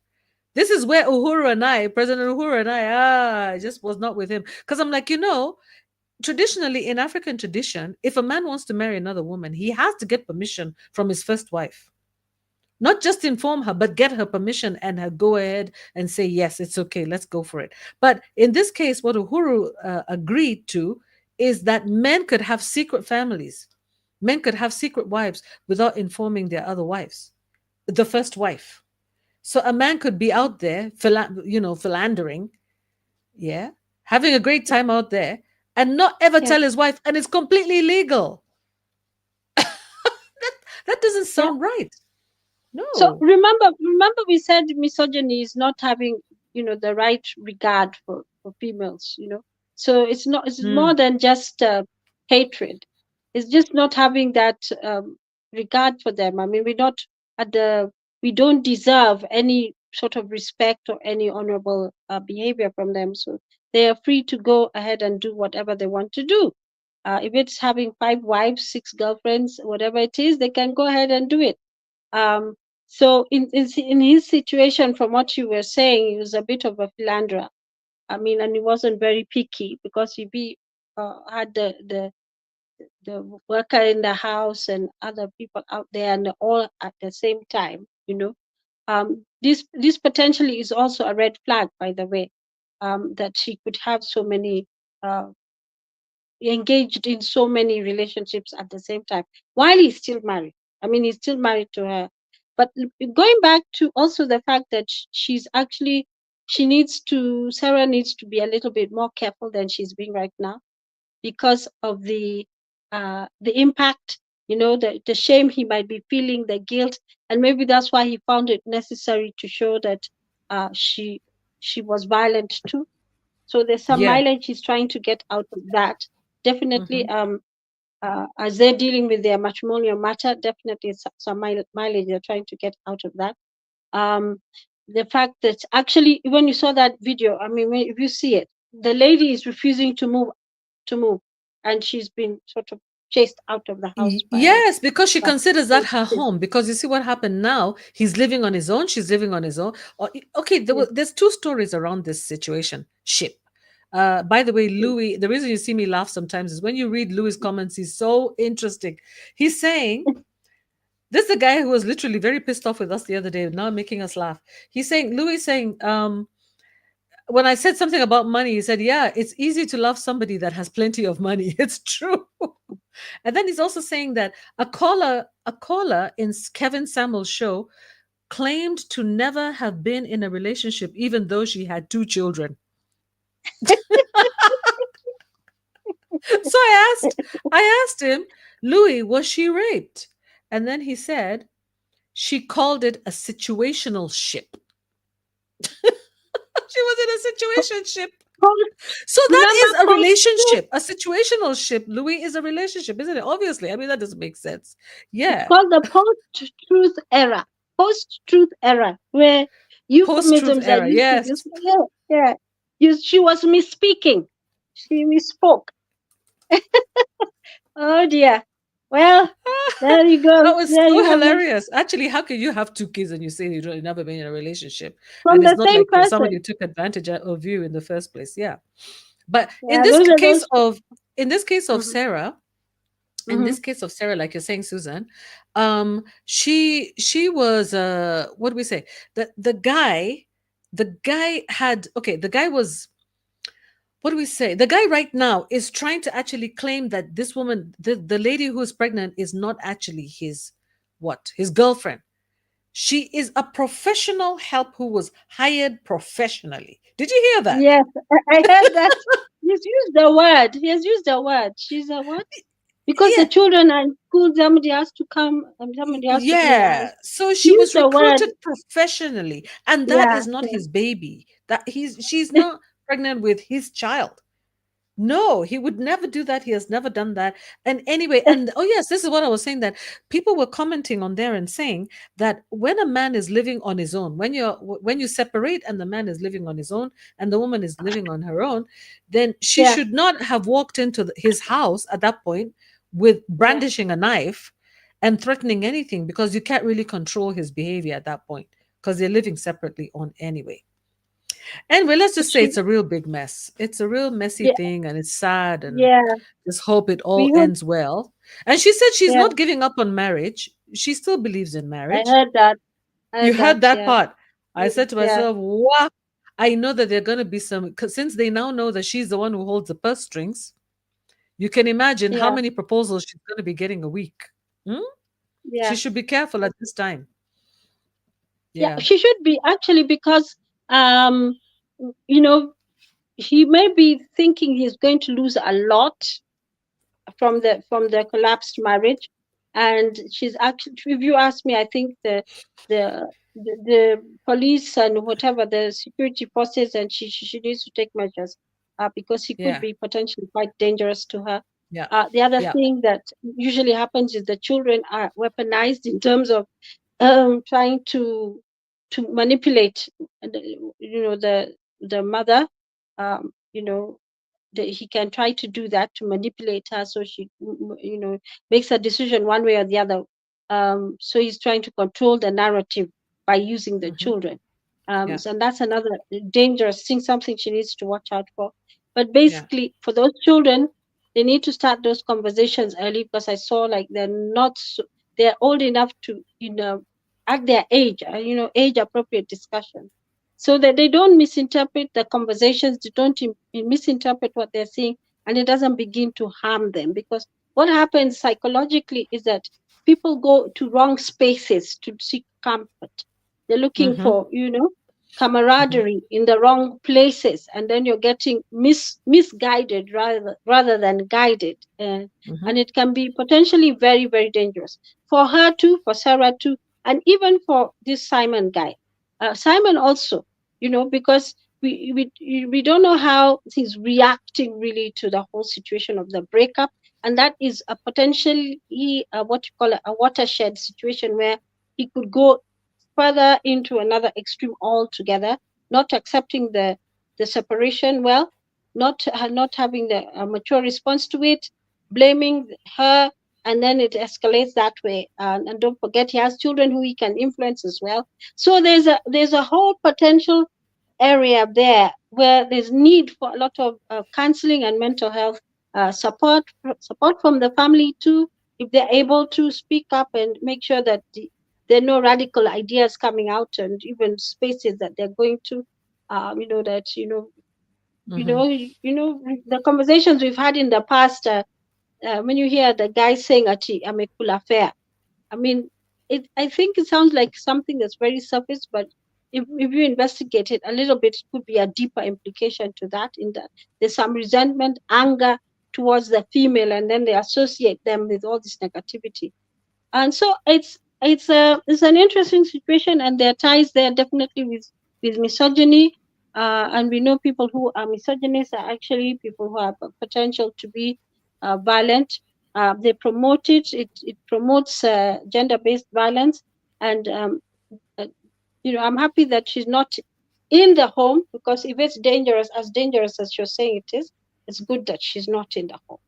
This is where President Uhuru and I just was not with him, because I'm like, traditionally in African tradition, if a man wants to marry another woman, he has to get permission from his first wife. Not just inform her, but get her permission and her go ahead and say, yes, it's okay, let's go for it. But in this case, what Uhuru agreed to is that men could have secret families. Men could have secret wives without informing their other wives, the first wife. So a man could be out there, philandering, yeah, having a great time out there, and not ever Yeah, tell his wife, and it's completely illegal. That doesn't yeah. sound right. So No. remember, we said misogyny is not having, the right regard for females. So it's not. It's more Mm. than just hatred. It's just not having that regard for them. I mean, we're not at the. We don't deserve any sort of respect or any honorable behavior from them. So they are free to go ahead and do whatever they want to do. If it's having 5 wives, 6 girlfriends, whatever it is, they can go ahead and do it. So in his situation, from what you were saying, he was a bit of a philanderer. I mean, and he wasn't very picky because he had the worker in the house and other people out there, and all at the same time. This potentially is also a red flag, by the way, that she could have so many engaged in so many relationships at the same time while he's still married. I mean, he's still married to her. But going back to also the fact that Sarah needs to be a little bit more careful than she's being right now because of the impact, the shame he might be feeling, the guilt, and maybe that's why he found it necessary to show that she was violent too. So there's some Yeah. mileage he's trying to get out of that. Definitely, Mhm. as they're dealing with their matrimonial matter, definitely some mileage they're trying to get out of that. The fact that actually, when you saw that video, I mean, if you see it, the lady is refusing to move, and she's been sort of chased out of the house Yes, because she by considers that her police. home. Because you see what happened now, he's living on his own, she's living on his own. Okay, Yeah. there's two stories around this situation. Ship. By the way, Louis, the reason you see me laugh sometimes is when you read Louis' comments, he's so interesting. He's saying, this is the guy who was literally very pissed off with us the other day, now making us laugh. He's saying, Louis saying, when I said something about money, he said, yeah, it's easy to love somebody that has plenty of money. It's true. And then he's also saying that a caller in Kevin Samuel's show claimed to never have been in a relationship, even though she had 2 children. So I asked him, Louis, was she raped? And then he said, she called it a situational ship. She was in a situationship. So that Remember is a post-truth? relationship. A situational ship, Louis, is a relationship, isn't it? Obviously. I mean, that doesn't make sense. It's Yeah. called the post-truth era. Post-truth era, where Post-truth euphemisms are era. used to Yes. this. Yeah, yeah. She was misspeaking. She misspoke. Oh dear. Well, there you That go. was There so you have it. hilarious. Actually, how can you have 2 kids and you say you've never been in a relationship? From And it's the not same like somebody person. took advantage of you in the first place. Yeah. But Yeah, those are those. in this case of Mhm, Sarah, mhm. like you're saying, Susan, she was what do we say? The guy had the guy was, what do we say? The guy right now is trying to actually claim that this woman, the lady who is pregnant, is not actually his girlfriend. She is a professional help who was hired professionally. Did you hear that? Yes, I heard that. He's used the word. He has used the word. She's a what? Because the Yeah. children are in school, somebody has to come and somebody has to be in the house. Yeah. So He she used was the word. recruited professionally, and that Yeah, is not yeah. his baby. She's not pregnant with his child. No, he would never do that. He has never done that. And anyway, and oh yes, this is what I was saying, that people were commenting on there and saying that when a man is living on his own, when you separate and the man is living on his own and the woman is living on her own, then she Yeah, should not have walked into his house at that point with yeah. brandishing a knife and threatening anything, because you can't really control his behavior at that point because they're living separately on anyway. Anyway, let's just say She, it's a real big mess. It's a real messy yeah, thing and it's sad, and yeah. just hope it all We hope. ends well. And she said she's Yeah, not giving up on marriage. She still believes in I marriage. heard that. I You heard that. heard that Yeah, part. I said to yeah, myself, wow, I know that there are going to be some, because since they now know that she's the one who holds the purse strings, you can imagine how yeah, many proposals she's going to be getting a week. Hmm? She yeah, should be careful at this time. yeah. Yeah. She should be actually because um, you know, he may be thinking he's going to lose a lot from the collapsed marriage, and she's actually, if you ask me, I think the the police and whatever the security forces, and she needs to take measures because he could Yeah. be potentially quite dangerous to her. Yeah. The other Yeah. thing that usually happens is the children are weaponized in terms of trying to manipulate the mother. um, you know he can try to do that to manipulate her, so she makes a decision one way or the other. So he's trying to control the narrative by using the children. Yeah. So that's another dangerous thing, something she needs to watch out for. But basically, for those children, they need to start those conversations early, because I saw like they're old enough to, at their age, age appropriate discussion, so that they don't misinterpret the conversations, they don't misinterpret what they're seeing, and it doesn't begin to harm them. Because what happens psychologically is that people go to wrong spaces to seek comfort. They're looking for, camaraderie in the wrong places, and then you're getting misguided rather than guided, and it can be potentially very, very dangerous for her too, for Sarah too, and even for this Simon guy. Simon also, because we don't know how he's reacting really to the whole situation of the breakup, and that is a potentially what you call a watershed situation, where he could go further into another extreme altogether, not accepting the separation well, not having the mature response to it, blaming her, and then it escalates that way. And don't forget, he has children who he can influence as well. So there's a whole potential area there where there's need for a lot of counseling and mental health support from the family too, if they're able to speak up and make sure that there are no radical ideas coming out, and even spaces that they're going to, the conversations we've had in the past, when you hear the guy saying ati amekula fair, I mean, I think it sounds like something that's very surface, but if you investigate it a little bit, it could be a deeper implication to that, in that there's some resentment, anger towards the female, and then they associate them with all this negativity. And so it's an interesting situation, and there are ties there definitely with misogyny. And we know people who are misogynists are actually people who have a potential to be violent. They promote it. It promotes gender-based violence, and I'm happy that she's not in the home, because if it's dangerous as you're saying it is, it's good that she's not in the home.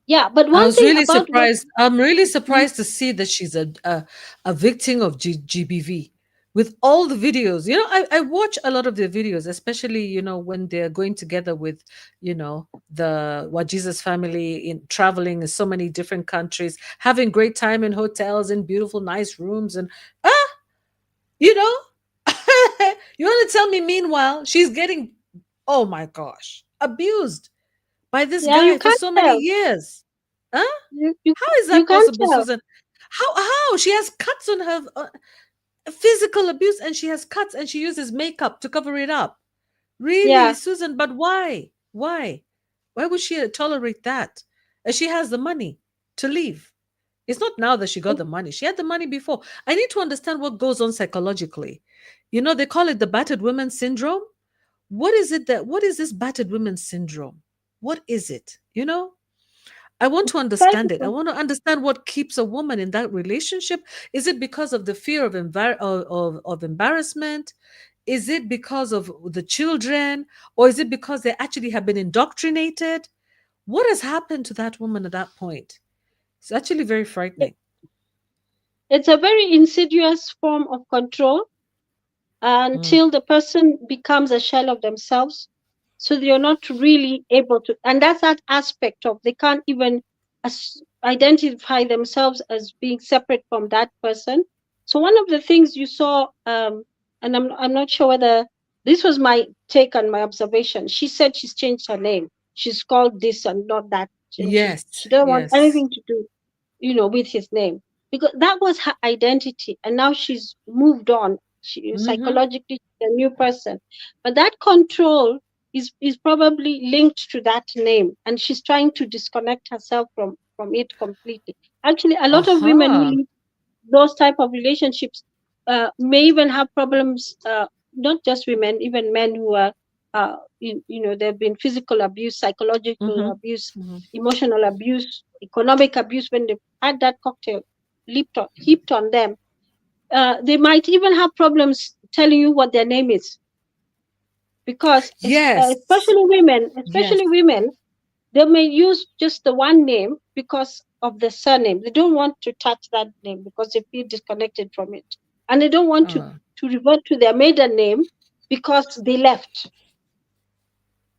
Yeah, but I one was thing really about what. surprised. I'm really surprised to see that she's a victim of GBV. With all the videos, I watch a lot of their videos, especially when they're going together with the What Jesus family, in traveling in so many different countries, having great time in hotels in beautiful, nice rooms, and you know, you want to tell me? Meanwhile, she's getting, oh my gosh, abused by this Yeah, you guy for can't so many tell. years. Huh? You you How is you that can't possible, tell. Susan? How she has cuts on her physical abuse, and she has cuts, and she uses makeup to cover it up. Really, Yeah, Susan? But why? Why would she tolerate that? And she has the money to leave. It's not now that she got the money. She had the money before. I need to understand what goes on psychologically. They call it the battered women syndrome. What is this battered women syndrome? What is it? I want to try understand it. I to. want to understand what keeps a woman in that relationship. Is it because of the fear of embarrassment? Is it because of the children? Or is it because they actually have been indoctrinated? What has happened to that woman at that point? It's actually very frightening. It's a very insidious form of control Mm. until the person becomes a shell of themselves. So you're not really able to, and that's that aspect of they can't even identify themselves as being separate from that person. So one of the things you saw, and I'm not sure whether this was my take and my observation. She said she's changed her name. She's called this and not that, and Yes, she doesn't want yes. anything to do, with his name, because that was her identity, and now she's moved on. She Mm-hmm. psychologically she's a new person, but that control is probably linked to that name, and she's trying to disconnect herself from it completely. Actually, a lot of women who Aha. leave those type of relationships may even have problems. Not just women, even men who are, they've been physical abuse, psychological Mm-hmm. abuse, Mm-hmm. emotional abuse, economic abuse. When they've had that cocktail heaped on them, they might even have problems telling you what their name is, because Yes. especially women, Yes. They may use just the one name because of the surname. They don't want to touch that name because they feel disconnected from it. And they don't want Oh. to revert to their maiden name because they left.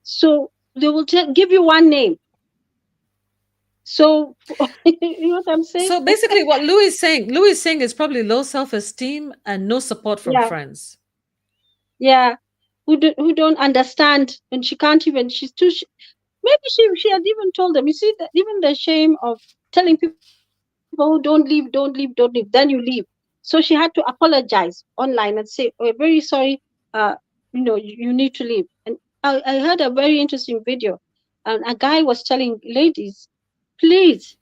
So they will give you one name. So you know what I'm saying? So basically, what Louis is saying is probably low self-esteem and no support from Yeah, friends. yeah. Who don't understand, and she can't even. She's too. Maybe she had even told them. You see, that even the shame of telling people who don't leave, don't leave, don't leave, then you leave. So she had to apologize online and say, "Oh, very sorry. Uh, you need to leave." And I heard a very interesting video, and a guy was telling ladies, "Please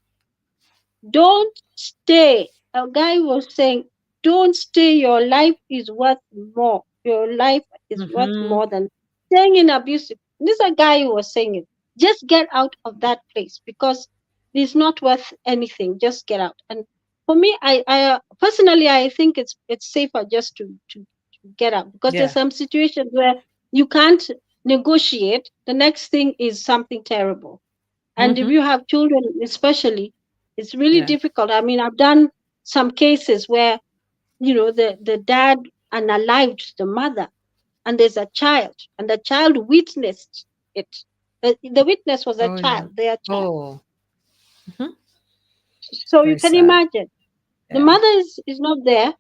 don't stay." A guy was saying, "Don't stay. Your life is worth more. Your life is worth Mm-hmm. more than staying in abusive." This is a guy who was saying it. Just get out of that place because it's not worth anything. Just get out. And for me, I personally, I think it's safer just to get out because there's Yeah. some situations where you can't negotiate. The next thing is something terrible, and if Mm-hmm. you have children, especially, it's really Yeah. difficult. I mean, I've done some cases where, the dad unalived the mother, and there's a child, and the child witnessed it. The witness was a Oh yeah. child, their child. Oh. Mm-hmm. So you Very can sad. imagine. The Yeah. mother is not there,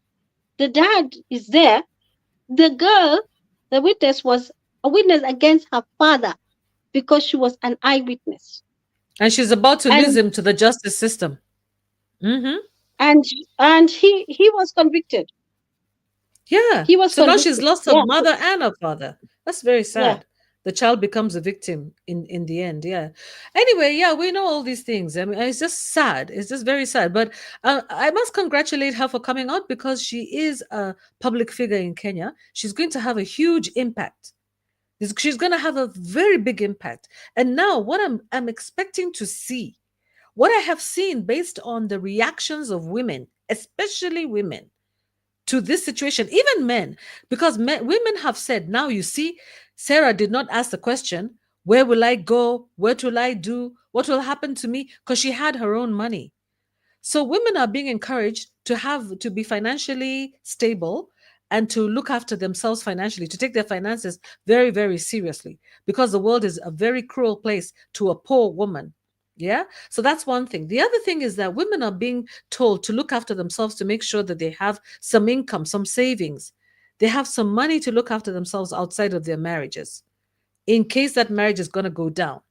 the dad is there, the girl, the witness was a witness against her father because she was an eyewitness. And she's about to lose And him to the justice system. Mm-hmm. and and he was convicted. Yeah. He was So now she's convicted. lost her Yeah, mother and her father. That's very yeah. sad. The child becomes a victim in the end. Yeah. Anyway, yeah, we know all these things. I mean, it's just sad. It's just very sad. But I must congratulate her for coming out because she is a public figure in Kenya. She's going to have a huge impact. She's going to have a very big impact. And now, what I'm expecting to see, what I have seen based on the reactions of women, especially women to this situation, even men, because women have said, now you see, Sarah did not ask the question, where will I go? What will I do? What will happen to me? Because she had her own money. So women are being encouraged to be financially stable and to look after themselves financially, to take their finances very, very seriously, because the world is a very cruel place to a poor woman. Yeah. So that's one thing. The other thing is that women are being told to look after themselves, to make sure that they have some income, some savings. They have some money to look after themselves outside of their marriages in case that marriage is going to go down.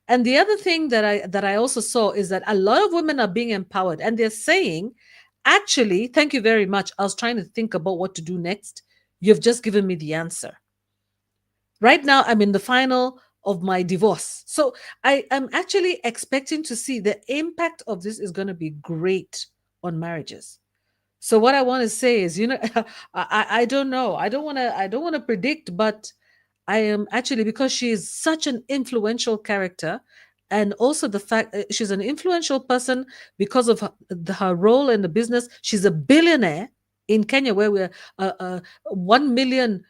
And the other thing that I also saw is that a lot of women are being empowered and they're saying, actually, thank you very much. I was trying to think about what to do next. You've just given me the answer. Right now, I'm in the final of my divorce. So I am actually expecting to see the impact of this is going to be great on marriages. So what I want to say is, I don't know. I don't want to predict, but I am actually, because she is such an influential character, and also the fact she's an influential person because of her role in the business. She's a billionaire in Kenya, where we're 1 million,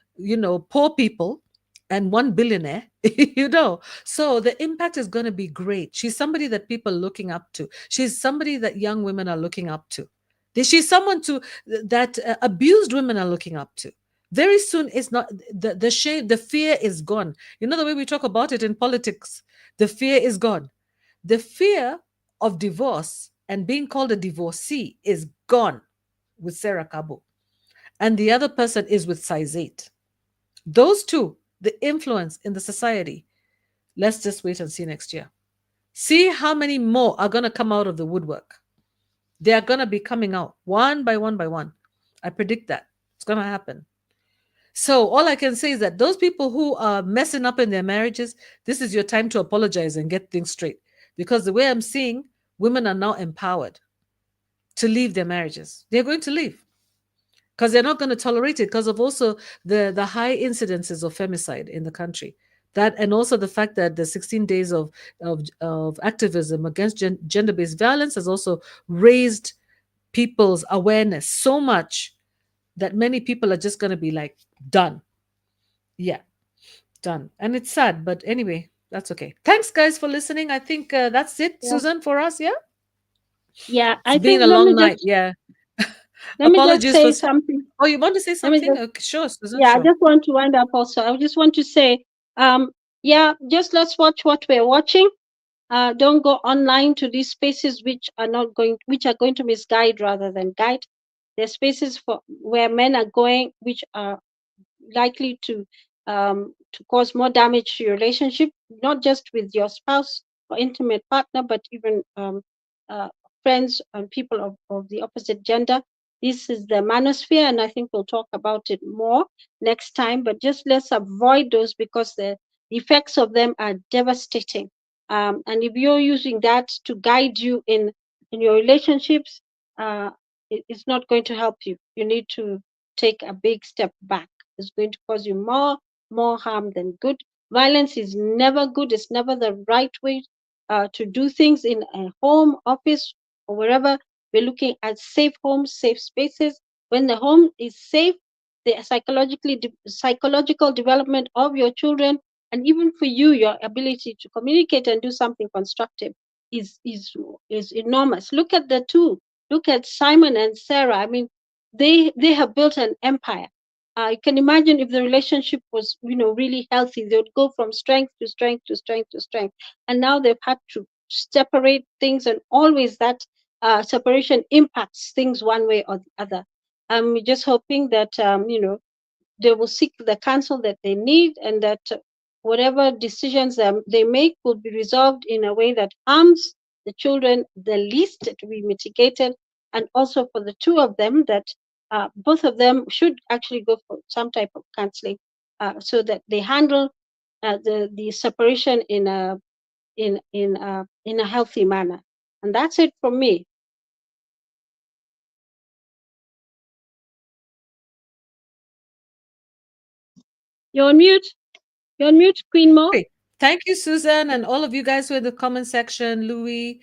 poor people, and one billionaire. So the impact is going to be great. She's somebody that people are looking up to. She's somebody that young women are looking up to. She's someone that abused women are looking up to. Very soon, it's not the shame, the fear is gone. You know the way we talk about it in politics, the fear is gone. The fear of divorce and being called a divorcee is gone with Sarah Kabo, and the other person is with size 8. Those two, the influence in the society. Let's just wait and see next year. See how many more are going to come out of the woodwork. They are going to be coming out one by one by one. I predict that it's going to happen. So all I can say is that those people who are messing up in their marriages, this is your time to apologize and get things straight. Because the way I'm seeing, women are now empowered to leave their marriages. They're going to leave because they're not going to tolerate it, because of also the high incidences of femicide in the country. That, and also the fact that the 16 days of activism against gender-based violence has also raised people's awareness so much that many people are just going to be like, done. Yeah, done. And it's sad, but anyway, That's okay. Thanks, guys, for listening. I think that's it, Yeah. Susan, for us. Yeah. Yeah, It's I been think a long night. Yeah. let me just Apologies for. say something. Oh, you want to say Let me something? just Okay, sure, Susan. Yeah, I Sure. just want to wind up also. I just want to say, yeah, just let's watch what we're watching. Don't go online to these spaces which are going to misguide rather than guide. There's spaces for where men are going, which are likely to cause more damage to your relationship, not just with your spouse or intimate partner, but even uh, friends and people of the opposite gender. This is the manosphere, and I think we'll talk about it more next time. But just let's avoid those because the effects of them are devastating. And if you're using that to guide you in your relationships, it's not going to help you. You need to take a big step back. It's going to cause you more harm than good. Violence is never good. It's never the right way to do things in a home, office, or wherever. We're looking at safe homes, safe spaces. When the home is safe, the psychological development of your children, and even for you, your ability to communicate and do something constructive is enormous. Look at the two. Look at Simon and Sarah. I mean, they have built an empire. I can imagine if the relationship was, really healthy, they would go from strength to strength to strength to strength. And now they've had to separate things, and always that separation impacts things one way or the other. I'm just hoping that, they will seek the counsel that they need, and that whatever decisions they make will be resolved in a way that harms the children the least, to be mitigated, and also for the two of them that both of them should actually go for some type of counseling so that they handle the separation in a healthy manner. And that's it from me. You're on mute. You're on mute, Queen Mo. Great. Thank you, Susan, and all of you guys who are in the comment section, Louis,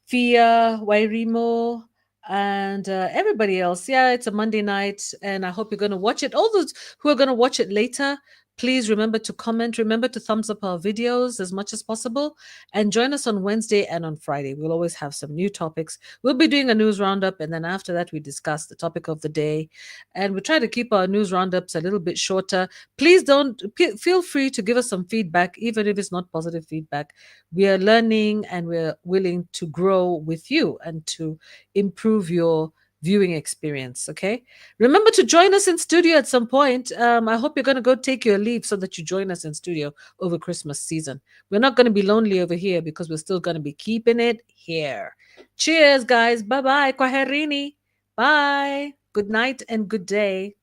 Fia, Wairimo, and everybody else. Yeah, it's a Monday night, and I hope you're going to watch it. All those who are going to watch it later, please remember to comment. Remember to thumbs up our videos as much as possible, and join us on Wednesday and on Friday. We'll always have some new topics. We'll be doing a news roundup, and then after that, we discuss the topic of the day, and we try to keep our news roundups a little bit shorter. Please don't feel free to give us some feedback, even if it's not positive feedback. We are learning and we're willing to grow with you and to improve your viewing experience. Okay. Remember to join us in studio at some point. I hope you're going to go take your leave so that you join us in studio over Christmas season. We're not going to be lonely over here because we're still going to be keeping it here. Cheers, guys. Bye bye. Kwaherini. Bye. Good night and good day.